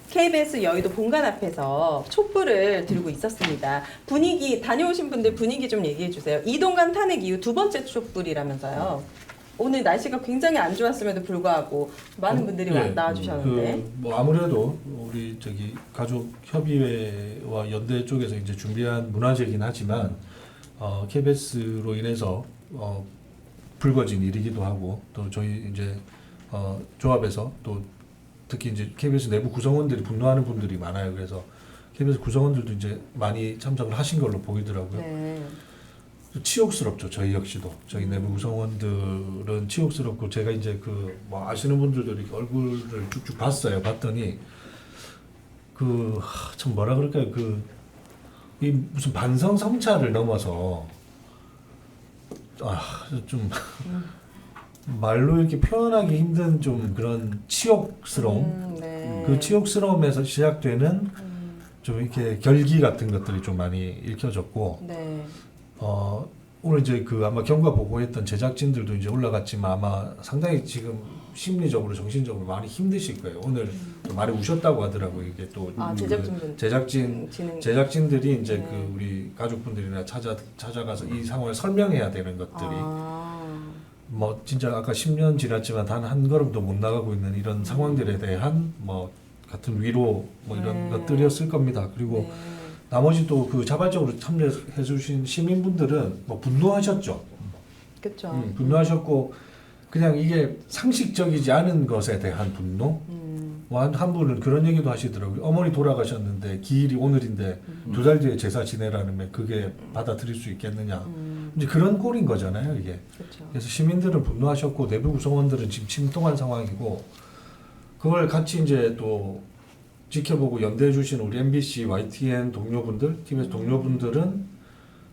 KBS 여의도 본관 앞에서 촛불을 들고 있었습니다. 분위기, 다녀오신 분들 분위기 좀 얘기해 주세요. 이동관 탄핵 이후 두 번째 촛불이라면서요. 오늘 날씨가 굉장히 안 좋았음에도 불구하고 많은 분들이 나와주셨는데. 뭐 아무래도 우리 저기 가족 협의회와 연대 쪽에서 이제 준비한 문화제이긴 하지만 KBS로 인해서 불거진 일이기도 하고, 또 저희 이제 조합에서 또 특히 이제 KBS 내부 구성원들이 분노하는 분들이 많아요. 그래서 KBS 구성원들도 이제 많이 참석을 하신 걸로 보이더라고요. 네. 치욕스럽죠. 저희 역시도 저희 내부 구성원들은 치욕스럽고, 제가 이제 그 뭐 아시는 분들도 이렇게 얼굴을 쭉쭉 봤어요. 봤더니 참 뭐라 그럴까요? 이 무슨 반성 성찰을 넘어서 좀 말로 이렇게 표현하기 힘든 좀 그런 치욕스러움, 네. 그 치욕스러움에서 시작되는 좀 이렇게 결기 같은 것들이 좀 많이 읽혀졌고, 네. 오늘 이제 아마 경과 보고했던 제작진들도 이제 올라갔지만 아마 상당히 지금 심리적으로 정신적으로 많이 힘드실 거예요. 오늘 또 많이 우셨다고 하더라고요. 이게 또 제작진들이 이제 우리 가족분들이나 찾아가서 이 상황을 설명해야 되는 것들이 뭐 진짜 아까 10년 지났지만 단 한 걸음도 못 나가고 있는 이런 상황들에 대한 뭐 같은 위로 뭐 이런 것들이었을 겁니다. 그리고 나머지 또 자발적으로 참여해 주신 시민분들은 뭐 분노하셨죠. 그렇죠. 분노하셨고, 그냥 이게 상식적이지 않은 것에 대한 분노. 한 분은 그런 얘기도 하시더라고요. 어머니 돌아가셨는데 기일이 오늘인데 2달 뒤에 제사 지내라는 그게 받아들일 수 있겠느냐. 이제 그런 꼴인 거잖아요, 이게. 그렇죠. 그래서 시민들은 분노하셨고 내부 구성원들은 지금 침통한 상황이고, 그걸 같이 이제 또 지켜보고 연대해 주신 우리 MBC, YTN 동료분들, TBS 동료분들은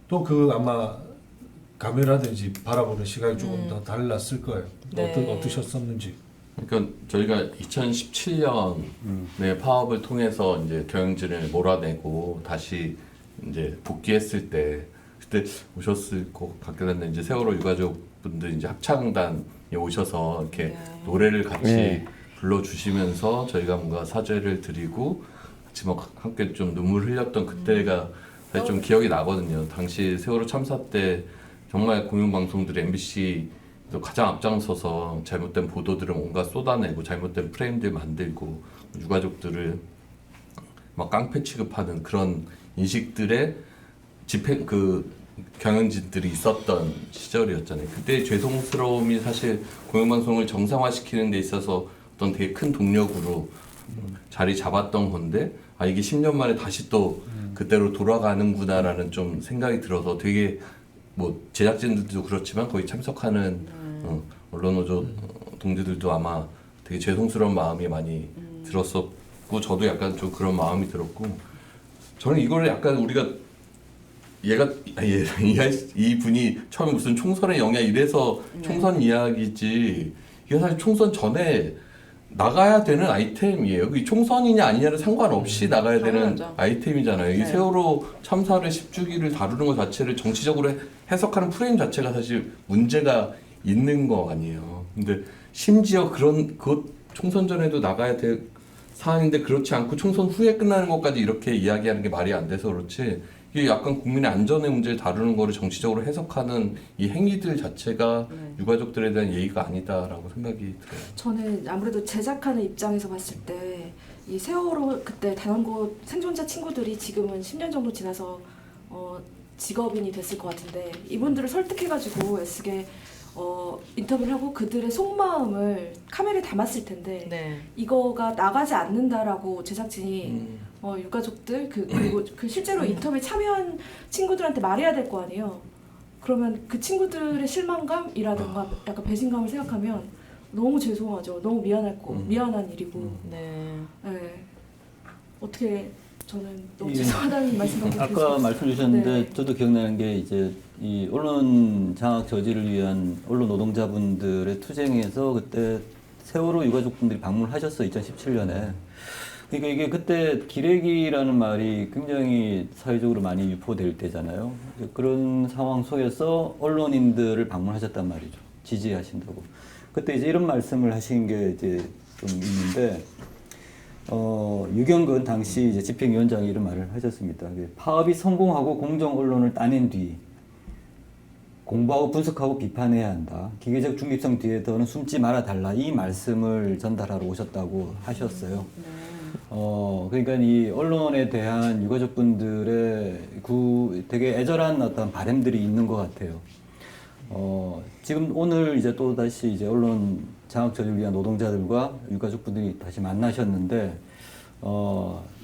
또 아마 감회라든지 바라보는 시각이 조금 더 달랐을 거예요. 네. 어떠셨었는지. 그러니까 저희가 2017년에 파업을 통해서 이제 경영진을 몰아내고 다시 이제 복귀했을 때, 그때 오셨을 것 같긴 한데, 이제 세월호 유가족분들 이제 합창단에 오셔서 이렇게 노래를 같이 불러주시면서 저희가 뭔가 사죄를 드리고 같이 뭐 함께 좀 눈물 흘렸던 그때가 사실 좀 기억이 나거든요. 당시 세월호 참사 때 정말 공영방송들이 MBC도 가장 앞장서서 잘못된 보도들을 온갖 쏟아내고 잘못된 프레임들 만들고 유가족들을 막 깡패 취급하는 그런 인식들의 경영진들이 있었던 시절이었잖아요. 그때 죄송스러움이 사실 공영방송을 정상화시키는 데 있어서 어떤 되게 큰 동력으로 자리 잡았던 건데, 이게 10년 만에 다시 또 그때로 돌아가는구나라는 좀 생각이 들어서 되게 뭐 제작진들도 그렇지만 거기 참석하는 언론노조 동지들도 아마 되게 죄송스러운 마음이 많이 들었었고, 저도 약간 좀 그런 마음이 들었고, 저는 이거를 약간 우리가 이 분이 처음에 무슨 총선의 영향 이래서 총선 이야기지, 이게 사실 총선 전에 나가야 되는 아이템이에요. 총선이냐 아니냐를 상관없이 나가야 되는 아이템이잖아요. 이 세월호 참사를 10주기를 다루는 것 자체를 정치적으로 해석하는 프레임 자체가 사실 문제가 있는 거 아니에요. 근데 심지어 총선 전에도 나가야 될 사안인데 그렇지 않고 총선 후에 끝나는 것까지 이렇게 이야기하는 게 말이 안 돼서 그렇지, 이게 약간 국민의 안전의 문제를 다루는 거를 정치적으로 해석하는 이 행위들 자체가 유가족들에 대한 예의가 아니다라고 생각이 들어요. 저는 아무래도 제작하는 입장에서 봤을 때 이 세월호 그때 단원고 생존자 친구들이 지금은 10년 정도 지나서 직업인이 됐을 것 같은데 이분들을 설득해가지고 애쓰게 인터뷰를 하고 그들의 속마음을 카메라에 담았을 텐데 네. 이거가 나가지 않는다라고 제작진이 유가족들 그리고 그 실제로 인터뷰에 참여한 친구들한테 말해야 될 거 아니에요. 그러면 그 친구들의 실망감이라든가 약간 배신감을 생각하면 너무 죄송하죠. 너무 미안한 일이고. 네. 네. 어떻게 저는 너무 죄송하다는 말씀밖에 아까 말씀 주셨는데 네. 저도 기억나는 게 이제 이 언론 장악 저지를 위한 언론 노동자분들의 투쟁에서 그때 세월호 유가족분들이 방문하셨어요. 2017년에. 그러니까 이게 그때 기레기라는 말이 굉장히 사회적으로 많이 유포될 때잖아요. 그런 상황 속에서 언론인들을 방문하셨단 말이죠. 지지하신다고. 그때 이제 이런 말씀을 하신 게 이제 좀 있는데, 유경근 당시 이제 집행위원장이 이런 말을 하셨습니다. 파업이 성공하고 공정 언론을 따낸 뒤 공부하고 분석하고 비판해야 한다. 기계적 중립성 뒤에서는 숨지 말아 달라. 이 말씀을 전달하러 오셨다고 하셨어요. 그러니까 이 언론에 대한 유가족분들의 되게 애절한 어떤 바람들이 있는 것 같아요. 지금 오늘 이제 또 다시 이제 언론 장악 저지를 위한 노동자들과 유가족분들이 다시 만나셨는데,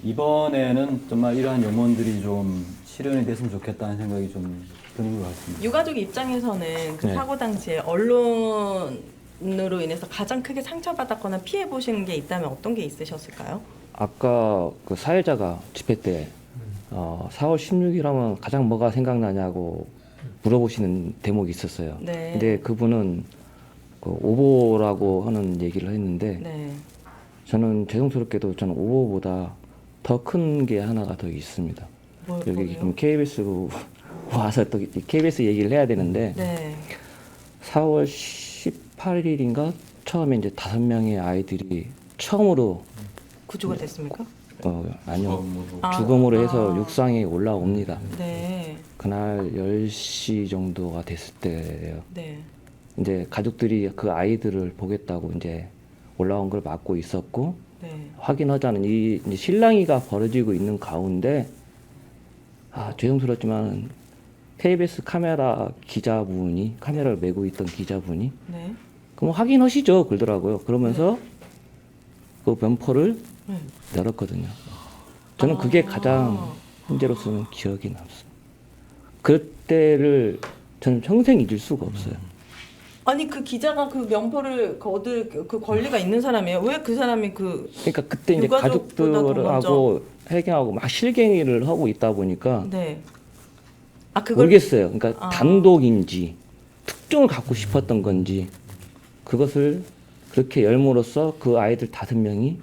이번에는 정말 이러한 염원들이 좀 실현이 됐으면 좋겠다는 생각이 좀 드는 것 같습니다. 유가족 입장에서는 그 네. 사고 당시에 언론으로 인해서 가장 크게 상처받았거나 피해 보신 게 있다면 어떤 게 있으셨을까요? 아까 그 사회자가 집회 때 4월 16일 하면 가장 뭐가 생각나냐고 물어보시는 대목이 있었어요. 네. 근데 그분은 그 오보라고 하는 얘기를 했는데 네. 저는 죄송스럽게도 저는 오보보다 더 큰 게 하나가 더 있습니다. 여기 지금 KBS로 와서 또 KBS 얘기를 해야 되는데 네. 4월 18일인가 처음에 이제 5명의 아이들이 처음으로 구조가 됐습니까? 아니요. 아, 죽음으로 해서 육상에 올라옵니다. 네. 그날 10시 정도가 됐을 때예요. 네. 이제 가족들이 그 아이들을 보겠다고 이제 올라온 걸 막고 있었고, 네. 확인하자는 이 이제 실랑이가 벌어지고 있는 가운데, 죄송스럽지만 KBS 카메라를 메고 있던 기자분이 네. 그럼 확인하시죠 그러더라고요. 그러면서 그 면포를 네. 열었거든요. 저는 그게 가장 현재로서는 기억이 남습니다. 그때를 저는 평생 잊을 수가 없어요. 아니 그 기자가 그 명포를 얻을 그 권리가 있는 사람이에요. 왜 그 사람이 그러니까 그때 이제 유가족보다 더 가족들하고 해경하고 막 실갱이를 하고 있다 보니까 네. 그걸 모르겠어요. 그러니까 단독인지 특종을 갖고 싶었던 건지 그것을 그렇게 열므로써 그 아이들 5명이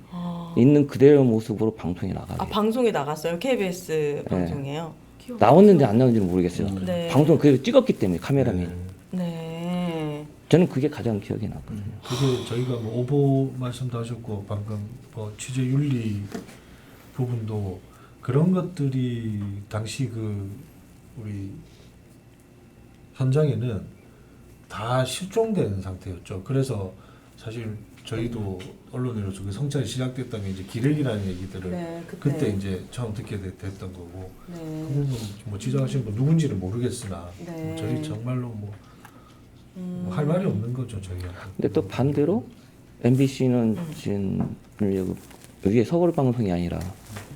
있는 그대로 모습으로 방송에 나가요. 방송에 나갔어요. KBS 방송에요. 나왔는지 안 나왔는지는 모르겠어요. 네. 방송 그대로 찍었기 때문에 카메라맨이. 네. 저는 그게 가장 기억에 남거든요. 그게 저희가 뭐 오보 말씀도 하셨고 방금 뭐 취재 윤리 부분도 그런 것들이 당시 그 우리 현장에는 다 실종된 상태였죠. 그래서 사실 저희도 언론으로서 그 성찰이 시작됐던 게 이제 기레기라는 얘기들을 네, 그때 이제 처음 듣게 됐던 거고, 네. 그 부분 뭐 지적하신 분 누군지는 모르겠으나 네. 저희 정말로 할 말이 없는 거죠 저희한테. 근데 또 반대로 MBC는 지금 여기 서울 방송이 아니라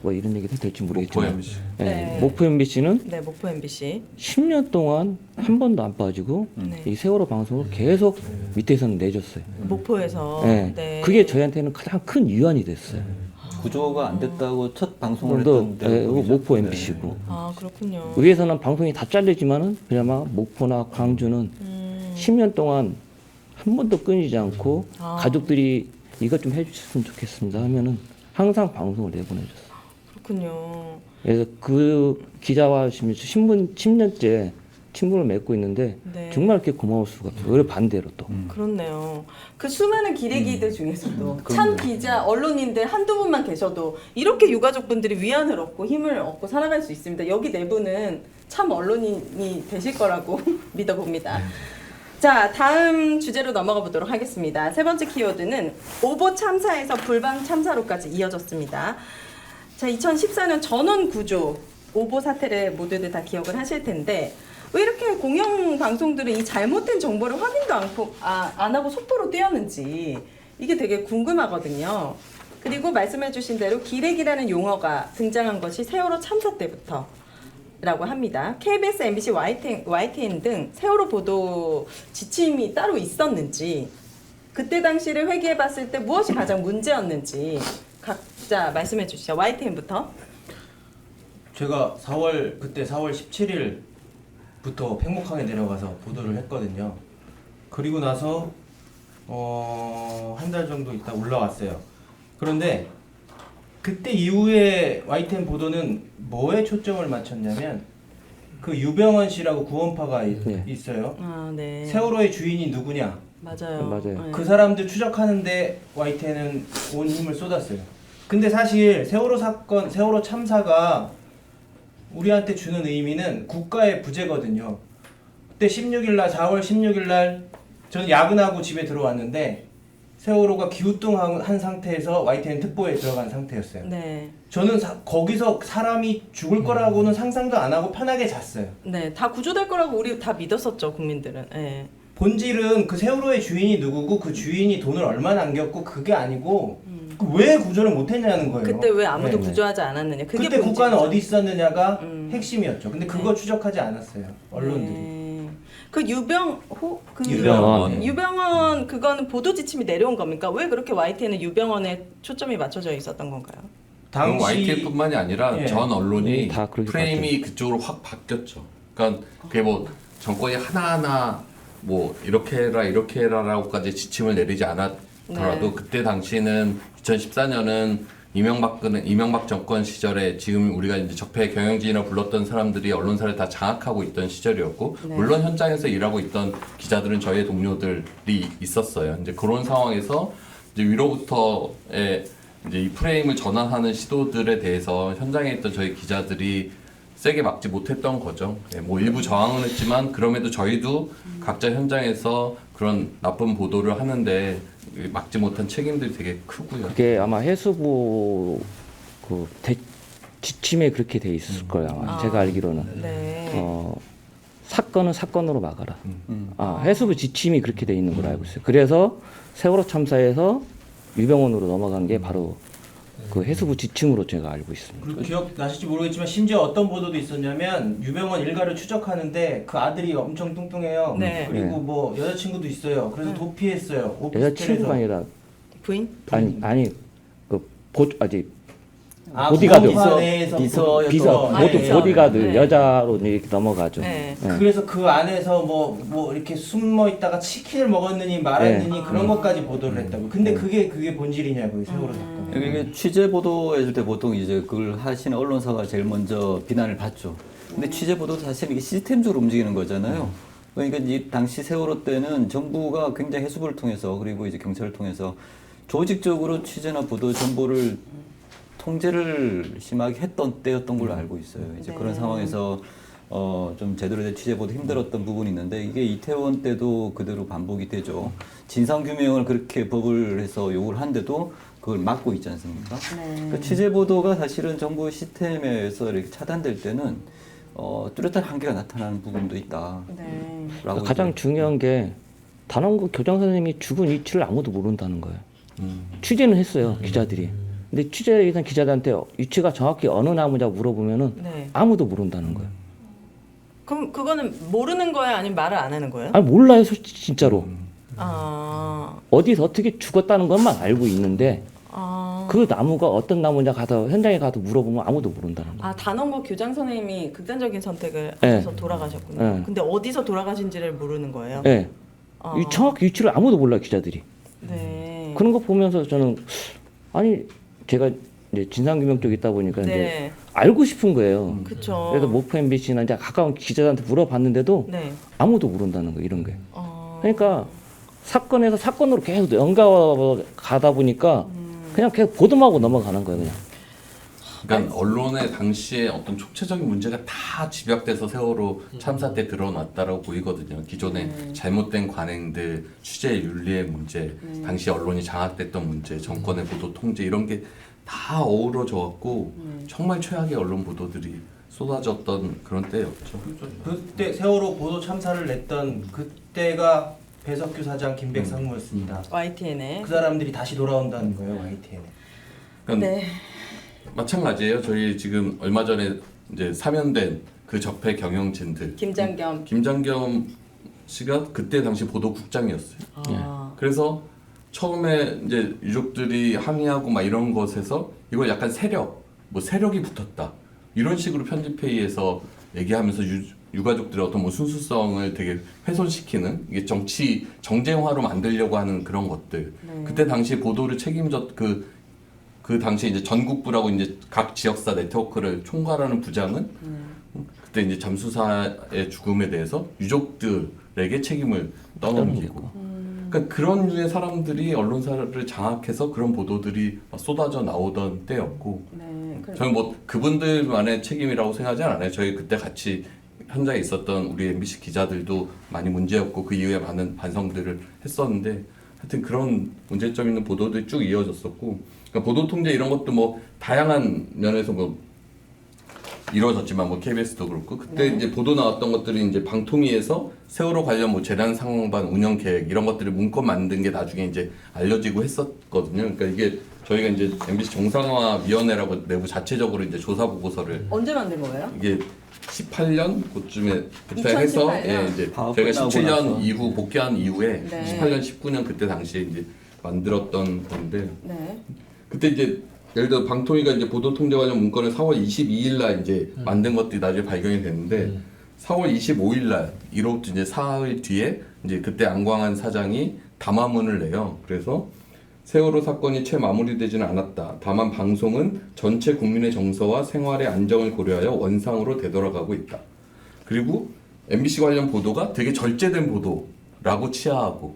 뭐 이런 얘기도 될지 모르겠지만 목포 MBC. 네. 목포 MBC는 네, 목포 MBC. 10년 동안 한 번도 안 빠지고 네. 이 세월호 방송을 계속 밑에서는 내줬어요. 목포에서. 네. 네. 그게 저희한테는 가장 큰 위안이 됐어요. 구조가 안 됐다고 첫 방송을 오늘도 했던 데가 거기죠? 목포 MBC고 그렇군요. 위에서는 방송이 다 잘리지만은 그나마 목포나 광주는 10년 동안 한 번도 끊이지 않고 가족들이 이것 좀 해주셨으면 좋겠습니다 하면은 항상 방송을 내보내줬어요. 그렇군요. 그래서 그 기자와 신문 10년째 친분을 맺고 있는데 네. 정말 이렇게 고마울 수가 없어요. 오히려 반대로 또. 그렇네요. 그 수많은 기레기들 중에서도 참 기자, 언론인들 한두 분만 계셔도 이렇게 유가족분들이 위안을 얻고 힘을 얻고 살아갈 수 있습니다. 여기 네 분은 참 언론인이 되실 거라고 믿어봅니다. 자, 다음 주제로 넘어가 보도록 하겠습니다. 세 번째 키워드는 오보 참사에서 불방 참사로까지 이어졌습니다. 자, 2014년 전원 구조 오보 사태를 모두들 다 기억을 하실 텐데 왜 이렇게 공영 방송들은 이 잘못된 정보를 확인도 안 하고 속보로 띄었는지 이게 되게 궁금하거든요. 그리고 말씀해주신 대로 기레기라는 용어가 등장한 것이 세월호 참사 때부터 라고 합니다. KBS, MBC, YTN 등 세월호 보도 지침이 따로 있었는지 그때 당시를 회귀해봤을 때 무엇이 가장 문제였는지 각자 말씀해 주시죠. YTN부터. 제가 그때 4월 17일부터 팽목항에 내려가서 보도를 했거든요. 그리고 나서 한 달 정도 있다 올라왔어요. 그런데 그때 이후에 YTN 보도는 뭐에 초점을 맞췄냐면 그 유병헌 씨라고 구원파가 있어요. 아, 네. 세월호의 주인이 누구냐? 맞아요. 맞아요. 그 사람들 추적하는데 YTN은 온 힘을 쏟았어요. 근데 사실 세월호 참사가 우리한테 주는 의미는 국가의 부재거든요. 그때 4월 16일 날 저는 야근하고 집에 들어왔는데 세월호가 기우뚱한 상태에서 YTN 특보에 들어간 상태였어요. 네. 저는 거기서 사람이 죽을 거라고는 상상도 안 하고 편하게 잤어요. 네, 다 구조될 거라고 우리 다 믿었었죠, 국민들은. 네. 본질은 그 세월호의 주인이 누구고 그 주인이 돈을 얼마 남겼고 그게 아니고 왜 구조를 못했냐는 거예요. 그때 왜 아무도 네. 구조하지 않았느냐. 그게 그때 국가는 본질이죠. 어디 있었느냐가 핵심이었죠. 근데 그거 추적하지 않았어요. 언론들이. 네. 그 유병헌. 유병헌 그거는 보도 지침이 내려온 겁니까? 왜 그렇게 YTN은 유병헌에 초점이 맞춰져 있었던 건가요? 당시 YTN뿐만이 아니라 예. 전 언론이 다 그렇게 프레임이 그쪽으로 확 바뀌었죠. 그러니까 그게 뭐 정권이 하나하나 뭐 이렇게 해라라고까지 지침을 내리지 않았더라도 네. 그때 당시는 2014년은 이명박 정권 시절에 지금 우리가 이제 적폐 경영진이라 불렀던 사람들이 언론사를 다 장악하고 있던 시절이었고 네. 물론 현장에서 일하고 있던 기자들은 저희의 동료들이 있었어요. 이제 그런 상황에서 이제 위로부터의 이제 이 프레임을 전환하는 시도들에 대해서 현장에 있던 저희 기자들이 세게 막지 못했던 거죠. 네, 뭐 일부 저항은 했지만 그럼에도 저희도 각자 현장에서 그런 나쁜 보도를 하는데 막지 못한 책임들이 되게 크고요. 그게 아마 해수부 지침에 그렇게 돼 있을 거예요. 아마. 제가 알기로는. 네. 사건은 사건으로 막아라. 해수부 지침이 그렇게 돼 있는 걸로 알고 있어요. 그래서 세월호 참사에서 유병헌으로 넘어간 게 바로 그 해수부 지침으로 제가 알고 있습니다. 그리고 기억나실지 모르겠지만 심지어 어떤 보도도 있었냐면 유병헌 일가를 추적하는데 그 아들이 엄청 뚱뚱해요. 네. 그리고 뭐 여자친구도 있어요. 그래서 도피했어요. 여자친구가 아니라 부인? 아니 아직 보디가드. 비서 보디가드 여자로 이렇게 넘어가죠. 네. 그래서 그 안에서 뭐 이렇게 숨어 있다가 치킨을 먹었느니 말았느니 그런 것까지 보도를 했다고. 근데 그게 본질이냐고요, 세월호 사건. 이게 취재 보도해줄 때 보통 이제 그걸 하시는 언론사가 제일 먼저 비난을 받죠. 근데 취재 보도도 사실 이게 시스템적으로 움직이는 거잖아요. 그러니까 이 당시 세월호 때는 정부가 굉장히 해수부를 통해서 그리고 이제 경찰을 통해서 조직적으로 취재나 보도 정보를 통제를 심하게 했던 때였던 걸로 알고 있어요. 이제 그런 상황에서 좀 제대로 된 취재보도 힘들었던 부분이 있는데 이게 이태원 때도 그대로 반복이 되죠. 진상규명을 그렇게 법을 해서 요구를 한데도 그걸 막고 있지 않습니까? 그러니까 취재보도가 사실은 정부 시스템에서 이렇게 차단될 때는 뚜렷한 한계가 나타나는 부분도 있다. 네. 라고 가장 중요한 게 단원고 교장 선생님이 죽은 위치를 아무도 모른다는 거예요. 취재는 했어요, 기자들이. 근데 취재에 대한 기자들한테 위치가 정확히 어느 나무냐고 물어보면은 네. 아무도 모른다는 거예요. 그럼 그거는 모르는 거예요, 아니면 말을 안 하는 거예요? 아니 몰라요, 솔직히 진짜로. 아. 어디서 어떻게 죽었다는 것만 알고 있는데 아. 그 나무가 어떤 나무냐 가서 현장에 가서 물어보면 아무도 모른다는 거예요. 아, 단원고 교장 선생님이 극단적인 선택을 하셔서 돌아가셨군요. 네. 근데 어디서 돌아가신지를 모르는 거예요? 네. 이 정확히 위치를 아무도 몰라요, 기자들이. 네. 그런 거 보면서 저는 아니 제가 이제 진상규명 쪽에 있다 보니까 네. 이제 알고 싶은 거예요. 그쵸. 그래서 모프 MBC나 이제 가까운 기자들한테 물어봤는데도 네. 아무도 모른다는 거 이런 게. 그러니까 사건에서 사건으로 계속 연가가 가다 보니까 그냥 계속 보도하고 넘어가는 거예요, 그냥. 그러니까 언론의 당시에 어떤 총체적인 문제가 다 집약돼서 세월호 참사 때 드러났다라고 보이거든요. 기존의 잘못된 관행들, 취재 윤리의 문제, 당시 언론이 장악됐던 문제, 정권의 보도 통제 이런 게 다 어우러져 갖고 정말 최악의 언론 보도들이 쏟아졌던 그런 때였죠. 그때 세월호 보도 참사를 냈던 그때가 배석규 사장, 김백 상무였습니다. YTN에 그 사람들이 다시 돌아온다는 거예요, YTN에. 그러니까 네. 마찬가지예요. 저희 지금 얼마 전에 이제 사면된 그 적폐 경영진들 김장겸 씨가 그때 당시 보도국장이었어요. 그래서 처음에 이제 유족들이 항의하고 막 이런 것에서 이걸 약간 세력이 붙었다 이런 식으로 편집회의에서 얘기하면서 유가족들의 어떤 뭐 순수성을 되게 훼손시키는 이게 정쟁화로 만들려고 하는 그런 것들. 그때 당시 보도를 책임졌 그 당시에 이제 전국부라고 이제 각 지역사 네트워크를 총괄하는 부장은 그때 이제 잠수사의 죽음에 대해서 유족들에게 책임을 떠넘기고. 그러니까 그런 류의 사람들이 언론사를 장악해서 그런 보도들이 쏟아져 나오던 때였고, 저는 뭐 그분들만의 책임이라고 생각하지 않아요. 저희 그때 같이 현장에 있었던 우리 MBC 기자들도 많이 문제였고 그 이후에 많은 반성들을 했었는데, 하여튼 그런 문제점 있는 보도들이 쭉 이어졌었고, 그러니까 보도 통제 이런 것도 뭐 다양한 면에서 뭐 이루어졌지만 뭐 KBS도 그렇고 그때 이제 보도 나왔던 것들이 이제 방통위에서 세월호 관련 뭐 재난 상황반 운영 계획 이런 것들을 문건 만든 게 나중에 이제 알려지고 했었거든요. 그러니까 이게 저희가 이제 MBC 정상화 위원회라고 내부 자체적으로 이제 조사 보고서를 언제 만든 거예요? 이게 18년 그쯤에 그때 2018년? 해서 예, 이제 저희가 17년 이후 복귀한 이후에 네. 18년 19년 그때 당시에 이제 만들었던 건데 네. 그때 이제 예를 들어 방통위가 이제 보도 통제 관련 문건을 4월 22일 날 이제 만든 것들이 나중에 발견이 됐는데 4월 25일 날 이로부터 이제 사흘 뒤에 이제 그때 안광한 사장이 담화문을 내요. 그래서 세월호 사건이 채 마무리되지는 않았다. 다만 방송은 전체 국민의 정서와 생활의 안정을 고려하여 원상으로 되돌아가고 있다. 그리고 MBC 관련 보도가 되게 절제된 보도라고 치하하고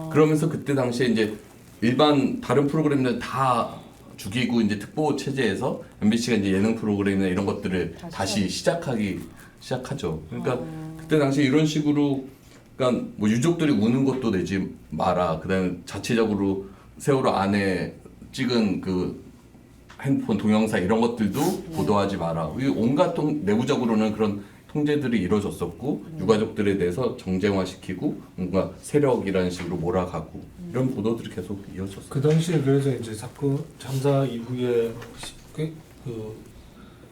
그러면서 그때 당시에 이제 일반 다른 프로그램들 다 죽이고 이제 특보 체제에서 MBC가 이제 예능 프로그램이나 이런 것들을 다시 시작하죠. 그러니까 그때 당시 이런 식으로 그러니까 뭐 유족들이 우는 것도 내지 마라. 그다음에 자체적으로 세월호 안에 찍은 그 핸드폰 동영상 이런 것들도 보도하지 마라. 이 온갖 내부적으로는 그런 통제들이 이루어졌었고 유가족들에 대해서 정쟁화시키고 뭔가 세력이라는 식으로 몰아가고 이런 보도들이 계속 이어졌어요. 그 당시에 그래서 이제 사건 참사 이후에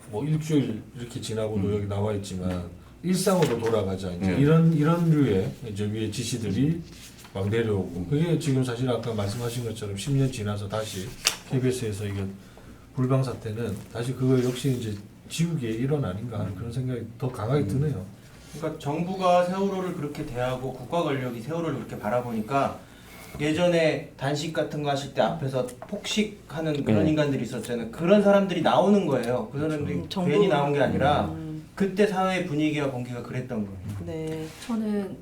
뭐 일주일 이렇게 지나고도 여기 나와 있지만 일상으로 돌아가자 이제 이런 류의 이제 위에 지시들이 막 내려오고 그게 지금 사실 아까 말씀하신 것처럼 10년 지나서 다시 KBS에서 이게 불방 사태는 다시 그거 역시 이제 지우개의 일원 아닌가 하는 그런 생각이 더 강하게 드네요. 그러니까 정부가 세월호를 그렇게 대하고 국가 권력이 세월호를 그렇게 바라보니까 예전에 단식 같은 거 하실 때 앞에서 폭식하는 그런 인간들이 있었잖아요. 그런 사람들이 나오는 거예요. 그 사람들이 괜히 나온 게 아니라 그때 사회 분위기와 공기가 그랬던 거예요. 네. 저는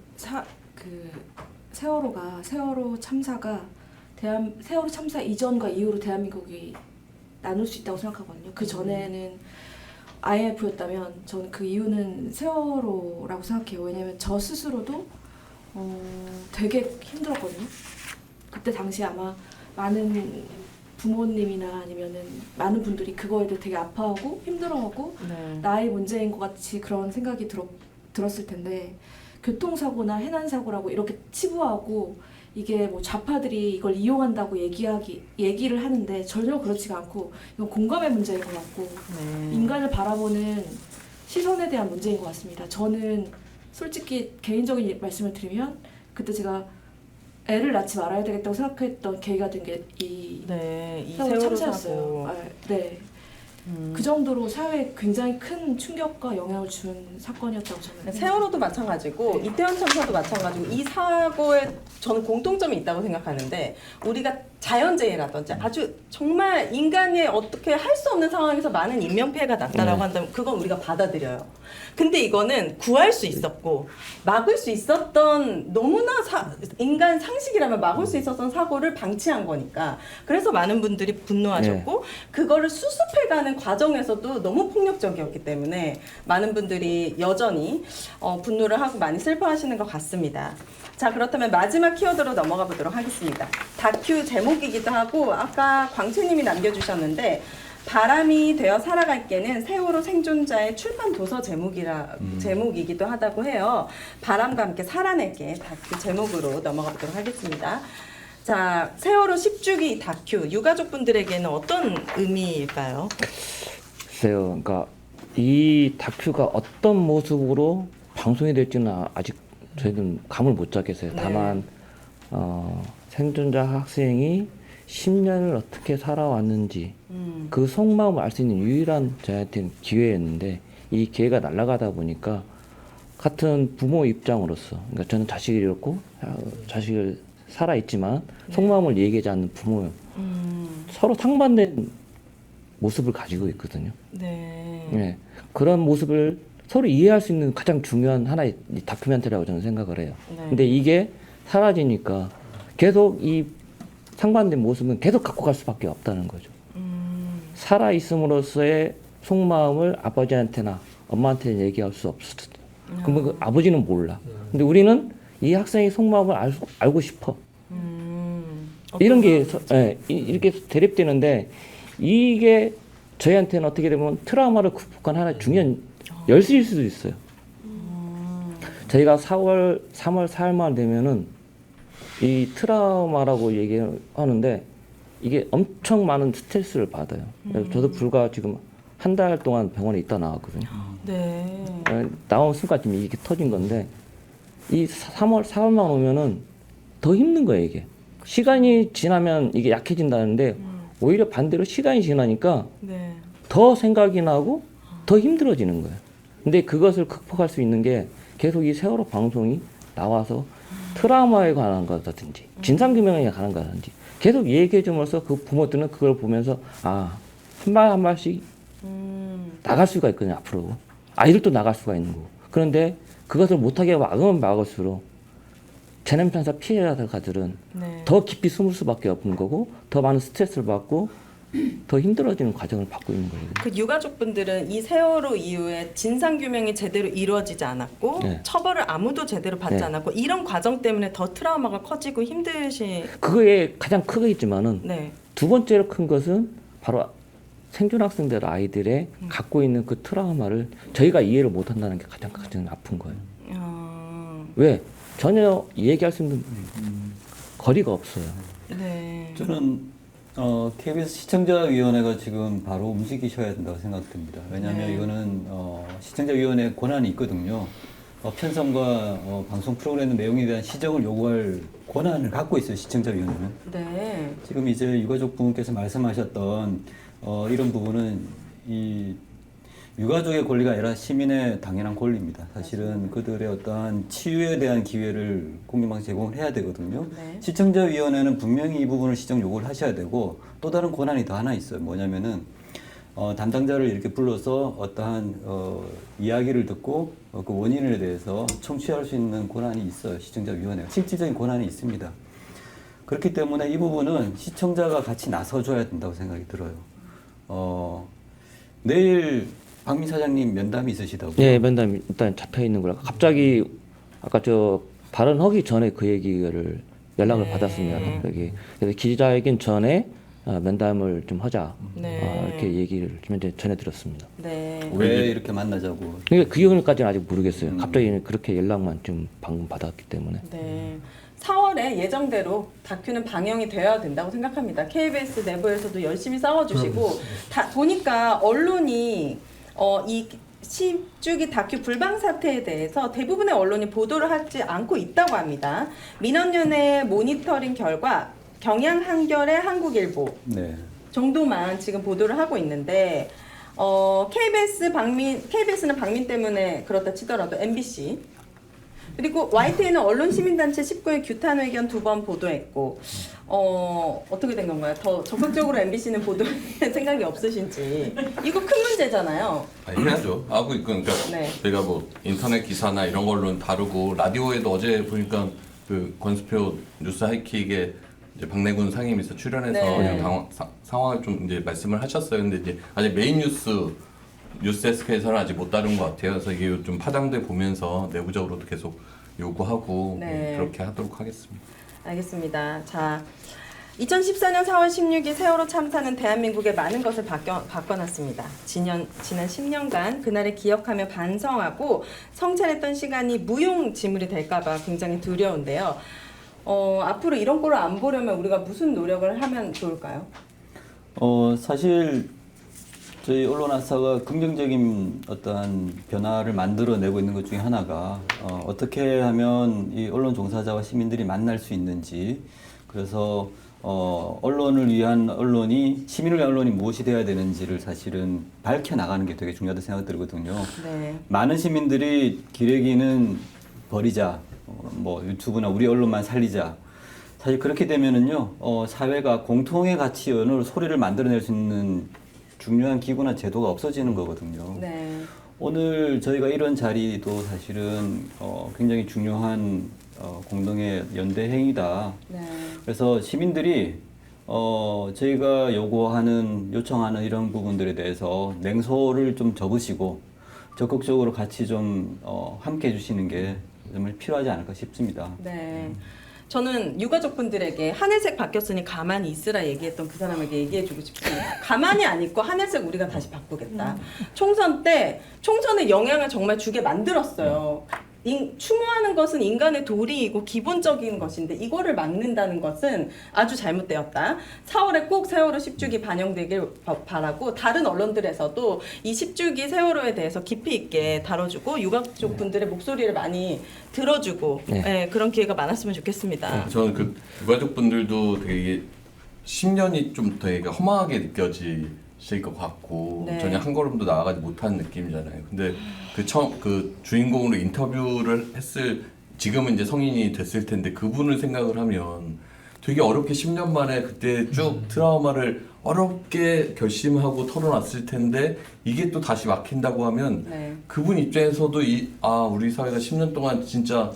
세월호 참사가 세월호 참사 이전과 이후로 대한민국이 나눌 수 있다고 생각하거든요. 그 전에는 IMF였다면 저는 그 이유는 세월호라고 생각해요. 왜냐면 저 스스로도 되게 힘들었거든요. 그때 당시 아마 많은 부모님이나 아니면은 많은 분들이 그거에 대해 되게 아파하고 힘들어하고 나의 문제인 것 같이 그런 생각이 들었을 텐데 교통사고나 해난사고라고 이렇게 치부하고 이게 뭐 좌파들이 이걸 이용한다고 얘기를 하는데 전혀 그렇지가 않고 이건 공감의 문제인 것 같고 인간을 바라보는 시선에 대한 문제인 것 같습니다. 저는 솔직히 개인적인 말씀을 드리면 그때 제가 애를 낳지 말아야 되겠다고 생각했던 계기가 된 게 이 세월호 참사였어요. 그 정도로 사회에 굉장히 큰 충격과 영향을 준 사건이었다고 저는 세월호도 마찬가지고 이태원 참사도 마찬가지고 이 사고에 저는 공통점이 있다고 생각하는데 우리가 자연재해라든지 아주 정말 인간이 어떻게 할 수 없는 상황에서 많은 인명피해가 났다라고 한다면 그건 우리가 받아들여요. 근데 이거는 구할 수 있었고 막을 수 있었던 너무나 인간 상식이라면 막을 수 있었던 사고를 방치한 거니까 그래서 많은 분들이 분노하셨고 그거를 수습해가는 과정에서도 너무 폭력적이었기 때문에 많은 분들이 여전히 분노를 하고 많이 슬퍼하시는 것 같습니다. 자, 그렇다면 마지막 키워드로 넘어가 보도록 하겠습니다. 다큐 제목이기도 하고 아까 광채님이 남겨주셨는데 바람이 되어 살아갈게는 세월호 생존자의 출판 도서 제목이기도 하다고 해요. 바람과 함께 살아낼게 다큐 제목으로 넘어가 보도록 하겠습니다. 자, 세월호 10주기 다큐 유가족분들에게는 어떤 의미일까요? 글쎄요. 그러니까 이 다큐가 어떤 모습으로 방송이 될지는 아직 저희는 감을 못 잡겠어요. 네. 다만 생존자 학생이 10년을 어떻게 살아왔는지 그 속마음을 알 수 있는 유일한 저희한테는 기회였는데 이 기회가 날아가다 보니까 같은 부모 입장으로서 그러니까 저는 자식을 잃었고 자식을 살아있지만 속마음을 얘기하지 않는 부모예요. 서로 상반된 모습을 가지고 있거든요. 네. 네. 그런 모습을 서로 이해할 수 있는 가장 중요한 하나의 다큐멘터리라고 저는 생각을 해요. 네. 근데 이게 사라지니까 계속 이 상반된 모습은 계속 갖고 갈 수밖에 없다는 거죠. 살아있음으로써의 속마음을 아버지한테나 엄마한테 얘기할 수 없을 때. 그러면 그 아버지는 몰라. 근데 우리는 이 학생의 속마음을 알고 싶어. 이런 게 이렇게 대립되는데 이게 저희한테는 어떻게 되면 트라우마를 극복한 하나의 중요한 열쇠일 수도 있어요. 저희가 3월 4일만 되면은 이 트라우마라고 얘기하는데 이게 엄청 많은 스트레스를 받아요. 저도 불과 지금 한 달 동안 병원에 있다 나왔거든요. 네. 나온 순간 지금 이게 터진 건데 이 3월 4월만 오면은 더 힘든 거예요 이게. 시간이 지나면 이게 약해진다는데 오히려 반대로 시간이 지나니까 네. 더 생각이 나고 더 힘들어지는 거예요. 근데 그것을 극복할 수 있는 게 계속 이 세월호 방송이 나와서 트라우마에 관한 거라든지 진상규명에 관한 거라든지 계속 얘기해 줌으로써 그 부모들은 그걸 보면서 한 발 한 발씩 나갈 수가 있거든요 앞으로. 아이들도 나갈 수가 있는 거고. 그런데 그것을 못하게 막으면 막을수록 재난편사 피해자들은 네. 더 깊이 숨을 수밖에 없는 거고 더 많은 스트레스를 받고 더 힘들어지는 과정을 받고 있는 거예요. 그 유가족분들은 이 세월호 이후에 진상규명이 제대로 이루어지지 않았고 네. 처벌을 아무도 제대로 받지 네. 않았고 이런 과정 때문에 더 트라우마가 커지고 힘드신 그거에 가장 크겠지만은 네. 두 번째로 큰 것은 바로 생존 학생들 아이들의 갖고 있는 그 트라우마를 저희가 이해를 못한다는 게 가장 아픈 거예요. 왜? 전혀 얘기할 수 있는 거리가 없어요. 네. 저는 KBS 시청자위원회가 지금 바로 움직이셔야 된다고 생각됩니다. 왜냐하면 네. 이거는 시청자위원회 권한이 있거든요. 편성과 방송 프로그램 내용에 대한 시정을 요구할 권한을 갖고 있어요. 시청자위원회는. 네. 지금 이제 유가족 부분께서 말씀하셨던 이런 부분은 이 유가족의 권리가 아니라 시민의 당연한 권리입니다. 사실은 그들의 어떠한 치유에 대한 기회를 공개방송 제공을 해야 되거든요. 네. 시청자위원회는 분명히 이 부분을 시정 요구를 하셔야 되고 또 다른 권한이 더 하나 있어요. 뭐냐면은 담당자를 이렇게 불러서 어떠한 이야기를 듣고 그 원인에 대해서 청취할 수 있는 권한이 있어요. 시청자위원회가 실질적인 권한이 있습니다. 그렇기 때문에 이 부분은 시청자가 같이 나서줘야 된다고 생각이 들어요. 내일 박민 사장님 면담이 있으시다고요? 네, 면담 일단 잡혀 있는 거라. 갑자기 아까 저 발언하기 전에 그 얘기를 연락을 네. 받았습니다. 갑자기. 그래서 기자회견 전에 면담을 좀 하자. 네. 이렇게 얘기를 좀 전해드렸습니다. 네. 왜 이렇게 만나자고? 그러니까 그 이유까지는 아직 모르겠어요. 갑자기 그렇게 연락만 좀 방금 받았기 때문에. 네. 4월에 예정대로 다큐는 방영이 되어야 된다고 생각합니다. KBS 내부에서도 열심히 싸워주시고 보니까 언론이 이 10주기 다큐 불방 사태에 대해서 대부분의 언론이 보도를 하지 않고 있다고 합니다. 민원연의 모니터링 결과 경향 한겨레 한국일보 네. 정도만 지금 보도를 하고 있는데 KBS는 방민 때문에 그렇다 치더라도 MBC 그리고 YTN은 언론시민단체 19일 규탄 의견 2번 보도했고 어떻게 된 건가요? 더 적극적으로 MBC는 보도할 생각이 없으신지 이거 큰 문제잖아요. 해야죠. 그러니까 네. 저희가 뭐 인터넷 기사나 이런 걸로는 다루고 라디오에도 어제 보니까 그 권수표 뉴스 하이킥에 이제 박래군 상임에서 출연해서 네. 이런 상황을 좀 이제 말씀을 하셨어요. 근데 이제 아직 메인 뉴스데스크에서는 아직 못 다룬 것 같아요. 그래서 이게 좀 파장돼 보면서 내부적으로도 계속 요구하고 네. 그렇게 하도록 하겠습니다. 알겠습니다. 자, 2014년 4월 16일 세월호 참사는 대한민국의 많은 것을 바꿔놨습니다. 지난 10년간 그날을 기억하며 반성하고 성찰했던 시간이 무용지물이 될까봐 굉장히 두려운데요. 앞으로 이런 꼴을 안 보려면 우리가 무슨 노력을 하면 좋을까요? 사실 저희 언론사가 긍정적인 어떠한 변화를 만들어내고 있는 것 중에 하나가 어떻게 하면 이 언론 종사자와 시민들이 만날 수 있는지, 그래서 언론을 위한 언론이, 시민을 위한 언론이 무엇이 되어야 되는지를 사실은 밝혀나가는 게 되게 중요하다고 생각들거든요. 네. 많은 시민들이 기레기는 버리자, 뭐 유튜브나 우리 언론만 살리자. 사실 그렇게 되면은요, 사회가 공통의 가치 언어로 소리를 만들어낼 수 있는 중요한 기구나 제도가 없어지는 거거든요. 네. 오늘 저희가 이런 자리도 사실은 굉장히 중요한 공동의 연대 행위다. 네. 그래서 시민들이 저희가 요청하는 이런 부분들에 대해서 냉소를 좀 접으시고 적극적으로 같이 좀 함께 해주시는 게 정말 필요하지 않을까 싶습니다. 네. 저는 유가족분들에게 하늘색 바뀌었으니 가만히 있으라 얘기했던 그 사람에게 얘기해주고 싶습니다. 가만히 안 있고 하늘색 우리가 다시 바꾸겠다. 총선 때 총선의 영향을 정말 주게 만들었어요. 추모하는 것은 인간의 도리이고 기본적인 것인데 이거를 막는다는 것은 아주 잘못되었다. 4월에 꼭 세월호 10주기 반영되길 바라고 다른 언론들에서도 이 10주기 세월호에 대해서 깊이 있게 다뤄주고 유가족 분들의 목소리를 많이 들어주고 그런 기회가 많았으면 좋겠습니다. 저는 그 유가족분들도 되게 10년이 좀 되게 허망하게 느껴지실 것 같고 전혀 한 걸음도 나아가지 못한 느낌이잖아요. 근데 그 주인공으로 인터뷰를 했을, 지금은 이제 성인이 됐을 텐데 그분을 생각을 하면 되게 어렵게 10년 만에 그때 쭉 트라우마를 어렵게 결심하고 털어놨을 텐데 이게 또 다시 막힌다고 하면 그분 입장에서도 우리 사회가 10년 동안 진짜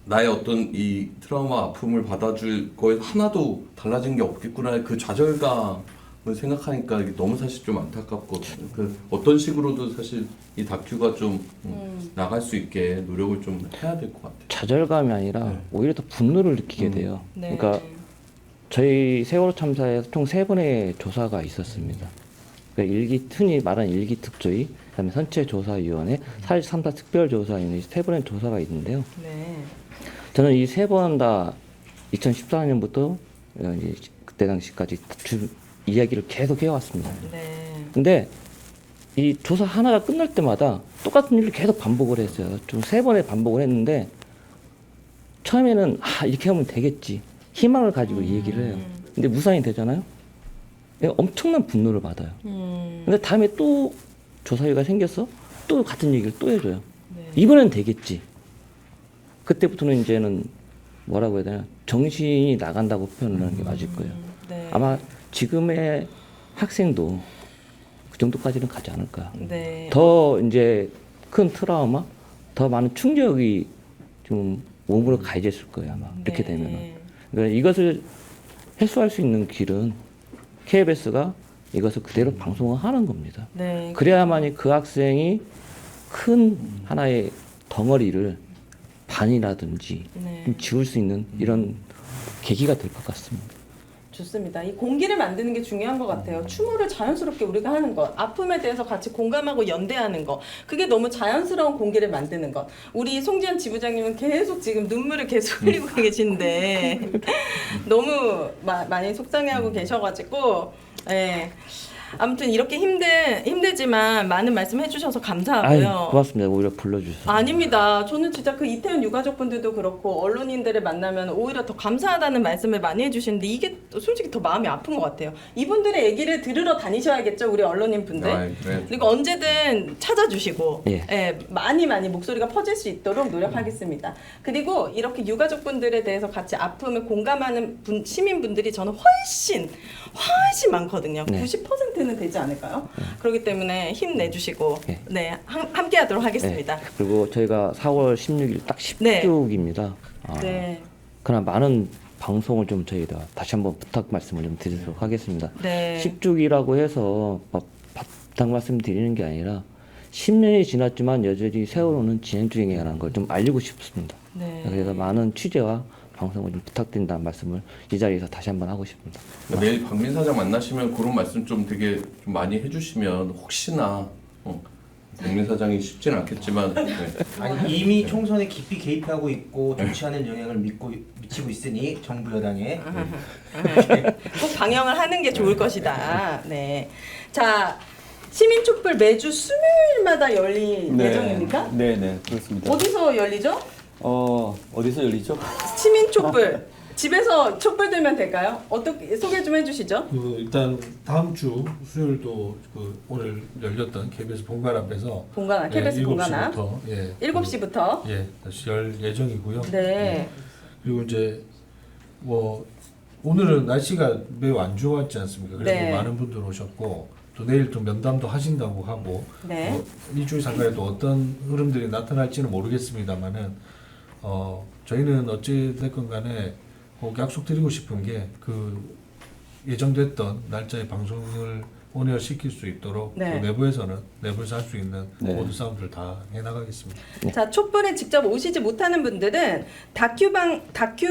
나의 어떤 이 트라우마 아픔을 받아줄 거에 하나도 달라진 게 없겠구나, 그 좌절감을 생각하니까 이게 너무 사실 좀 안타깝거든요. 어떤 식으로도 사실 이 다큐가 좀 나갈 수 있게 노력을 좀 해야 될 것 같아요. 좌절감이 아니라 오히려 더 분노를 느끼게 돼요. 그러니까 저희 세월호 참사에서 총 3번의 조사가 있었습니다. 그러니까 흔히 말하는 일기 특조위, 그다음에 선체조사위원회, 43사 특별조사위원회 3번의 조사가 있는데요. 저는 이 3번 다 2014년부터 그때 당시까지 이야기를 계속 해왔습니다. 근데 이 조사 하나가 끝날 때마다 똑같은 일을 계속 반복을 했어요. 좀 3번에 반복을 했는데 처음에는 이렇게 하면 되겠지, 희망을 가지고 이 얘기를 해요. 근데 무산이 되잖아요. 엄청난 분노를 받아요. 근데 다음에 또 조사위가 생겼어? 또 같은 얘기를 또 해줘요. 이번엔 되겠지. 그때부터는 이제는 뭐라고 해야 되나, 정신이 나간다고 표현을 하는 게 맞을 거예요. 아마 지금의 학생도 그 정도까지는 가지 않을까. 더 이제 큰 트라우마, 더 많은 충격이 좀 몸으로 가해졌을 거예요, 아마. 이렇게 되면은. 그러니까 이것을 해소할 수 있는 길은 KBS가 이것을 그대로 방송을 하는 겁니다. 그래야만이 그 학생이 큰 하나의 덩어리를 반이라든지 좀 지울 수 있는 이런 계기가 될 것 같습니다. 좋습니다. 이 공기를 만드는 게 중요한 것 같아요. 추모를 자연스럽게 우리가 하는 것, 아픔에 대해서 같이 공감하고 연대하는 것, 그게 너무 자연스러운 공기를 만드는 것. 우리 송지현 지부장님은 계속 지금 눈물을 계속 흘리고 계신데 너무 많이 속상해하고 계셔가지고 아무튼 이렇게 힘들지만 많은 말씀 해주셔서 감사하고요. 고맙습니다. 오히려 불러주셔서. 아닙니다. 저는 진짜 그 이태원 유가족분들도 그렇고 언론인들을 만나면 오히려 더 감사하다는 말씀을 많이 해주시는데 이게 솔직히 더 마음이 아픈 것 같아요. 이분들의 얘기를 들으러 다니셔야겠죠, 우리 언론인 분들. 그리고 언제든 찾아주시고 많이 목소리가 퍼질 수 있도록 노력하겠습니다. 그리고 이렇게 유가족분들에 대해서 같이 아픔을 공감하는 시민분들이 저는 훨씬 많거든요. 90%는 되지 않을까요? 그렇기 때문에 힘내주시고 함께하도록 하겠습니다. 그리고 저희가 4월 16일 딱 10주기입니다. 그러나 많은 방송을 좀 저희가 다시 한번 부탁 말씀을 좀 드리도록 하겠습니다. 네. 10주기라고 해서 부탁 말씀 드리는 게 아니라 10년이 지났지만 여전히 세월호는 진행 중이라는 걸 좀 알리고 싶습니다. 네. 그래서 많은 취재와 방송을 좀 부탁드린다는 말씀을 이 자리에서 다시 한번 하고 싶습니다. 내일 박민 사장 만나시면 그런 말씀 좀 되게 좀 많이 해주시면 혹시나 박민 사장이 쉽진 않겠지만 네. 아니 이미 총선에 깊이 개입하고 있고 좋지 않은 영향을 미치고 있으니 정부 여당에 꼭 방영을 하는 게 좋을 것이다. 네. 자, 시민 촛불 매주 수요일마다 열릴 예정입니까? 네, 그렇습니다. 어디서 열리죠? 어디서 열리죠? 시민 촛불. 집에서 촛불 들면 될까요? 어떻게 소개 좀 해주시죠? 일단 다음 주 수요일도 오늘 열렸던 KBS 본관 앞에서 본관 앞, KBS 본관 앞 7시부터 7시부터 다시 열 예정이고요. 네. 그리고 이제 뭐 오늘은 날씨가 매우 안 좋았지 않습니까? 그래서 네. 많은 분들 오셨고 또 내일 또 면담도 하신다고 하고 네. 일주일 상간에도 어떤 흐름들이 나타날지는 모르겠습니다만은 저희는 어찌 됐건 간에 꼭 약속드리고 싶은 게 그 예정됐던 날짜의 방송을 온에어시킬 수 있도록 네. 또 내부에서 할 수 있는 네. 모든 싸움들 다 해나가겠습니다. 자, 촛불에 직접 오시지 못하는 분들은 다큐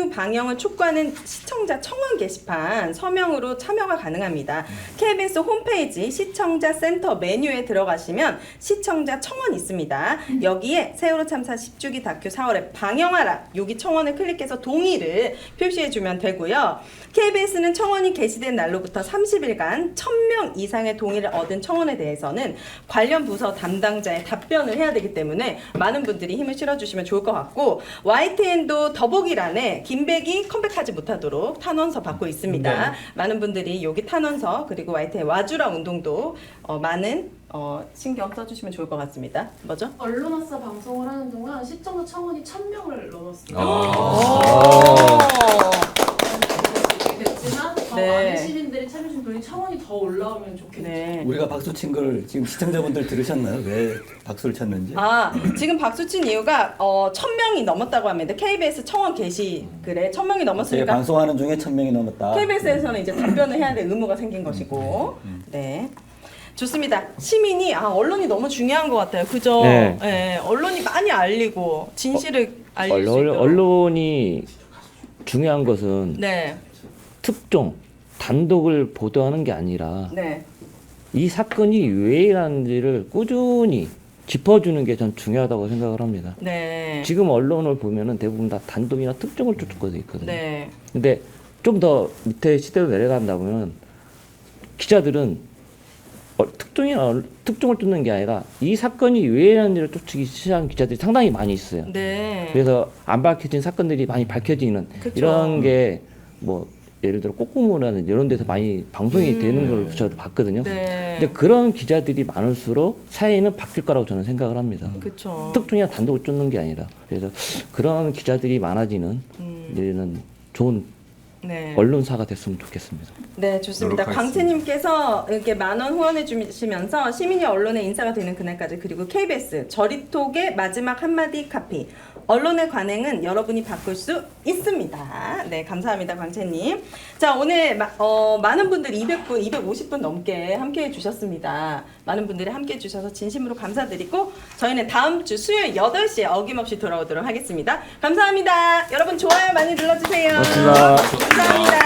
방영을 촉구하는 시청자 청원 게시판 서명으로 참여가 가능합니다. KBS 홈페이지 시청자 센터 메뉴에 들어가시면 시청자 청원 있습니다. 여기에 세월호 참사 10주기 다큐 4월에 방영하라 여기 청원을 클릭해서 동의를 표시해 주면 되고요. KBS는 청원이 게시된 날로부터 30일간 1000명 이상의 동의를 얻은 청원에 대해서는 관련 부서 담당자의 답변을 해야 되기 때문에 많은 분들이 힘을 실어주시면 좋을 것 같고 YTN도 더보기란에 김백이 컴백하지 못하도록 탄원서 받고 있습니다. 네. 많은 분들이 여기 탄원서 그리고 YTN 와주라 운동도 많은 신경 써주시면 좋을 것 같습니다. 뭐죠? 언론화사 방송을 하는 동안 시청자 청원이 1000명을 넘었습니다. 됐지만 더 네. 많은 시민들이 참여 좀 청원이 더 올라오면 좋겠죠. 네. 우리가 박수 친 걸 지금 시청자분들 들으셨나요? 왜 박수를 쳤는지? 지금 박수 친 이유가 1000명이 넘었다고 합니다. KBS 청원 게시글에 1000명이 제가 넘었으니까 방송하는 중에 1000명이 넘었다. KBS에서는 이제 답변을 해야 될 의무가 생긴 것이고. 네. 좋습니다. 시민이 언론이 너무 중요한 것 같아요. 그죠? 네. 네, 언론이 많이 알리고 진실을 알릴 수 있도록. 언론이 중요한 것은 네. 특종, 단독을 보도하는 게 아니라 네. 이 사건이 왜 일어났는지를 꾸준히 짚어주는 게 전 중요하다고 생각을 합니다. 네. 지금 언론을 보면은 대부분 다 단독이나 특종을 쫓고 있거든요. 네. 근데 좀 더 밑에 시대로 내려간다 보면 기자들은 특종이나 특종을 쫓는 게 아니라 이 사건이 왜 일어났는지를 쫓기 시작한 기자들이 상당히 많이 있어요. 네. 그래서 안 밝혀진 사건들이 많이 밝혀지는 그쵸. 이런 게 뭐 예를 들어 꼬꼬무라는 이런 데서 많이 방송이 되는 걸 저도 봤거든요. 네. 근데 그런 기자들이 많을수록 사회는 바뀔 거라고 저는 생각을 합니다. 그렇죠. 특종이나 단독을 쫓는 게 아니라 그래서 그런 기자들이 많아지는 이런 좋은 네. 언론사가 됐으면 좋겠습니다. 네, 좋습니다. 광채님께서 이렇게 10,000원 후원해 주시면서 시민이 언론의 인사가 되는 그날까지 그리고 KBS 저리톡의 마지막 한마디 카피 언론의 관행은 여러분이 바꿀 수 있습니다. 네, 감사합니다, 광채님. 자, 오늘 많은 분들이 200분, 250분 넘게 함께해 주셨습니다. 많은 분들이 함께해 주셔서 진심으로 감사드리고 저희는 다음 주 수요일 8시에 어김없이 돌아오도록 하겠습니다. 감사합니다. 여러분 좋아요 많이 눌러주세요. 고맙습니다. 감사합니다.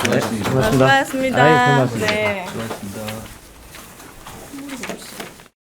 네, 고맙습니다. 수고하셨습니다. 아이, 고맙습니다. 네. 수고하셨습니다.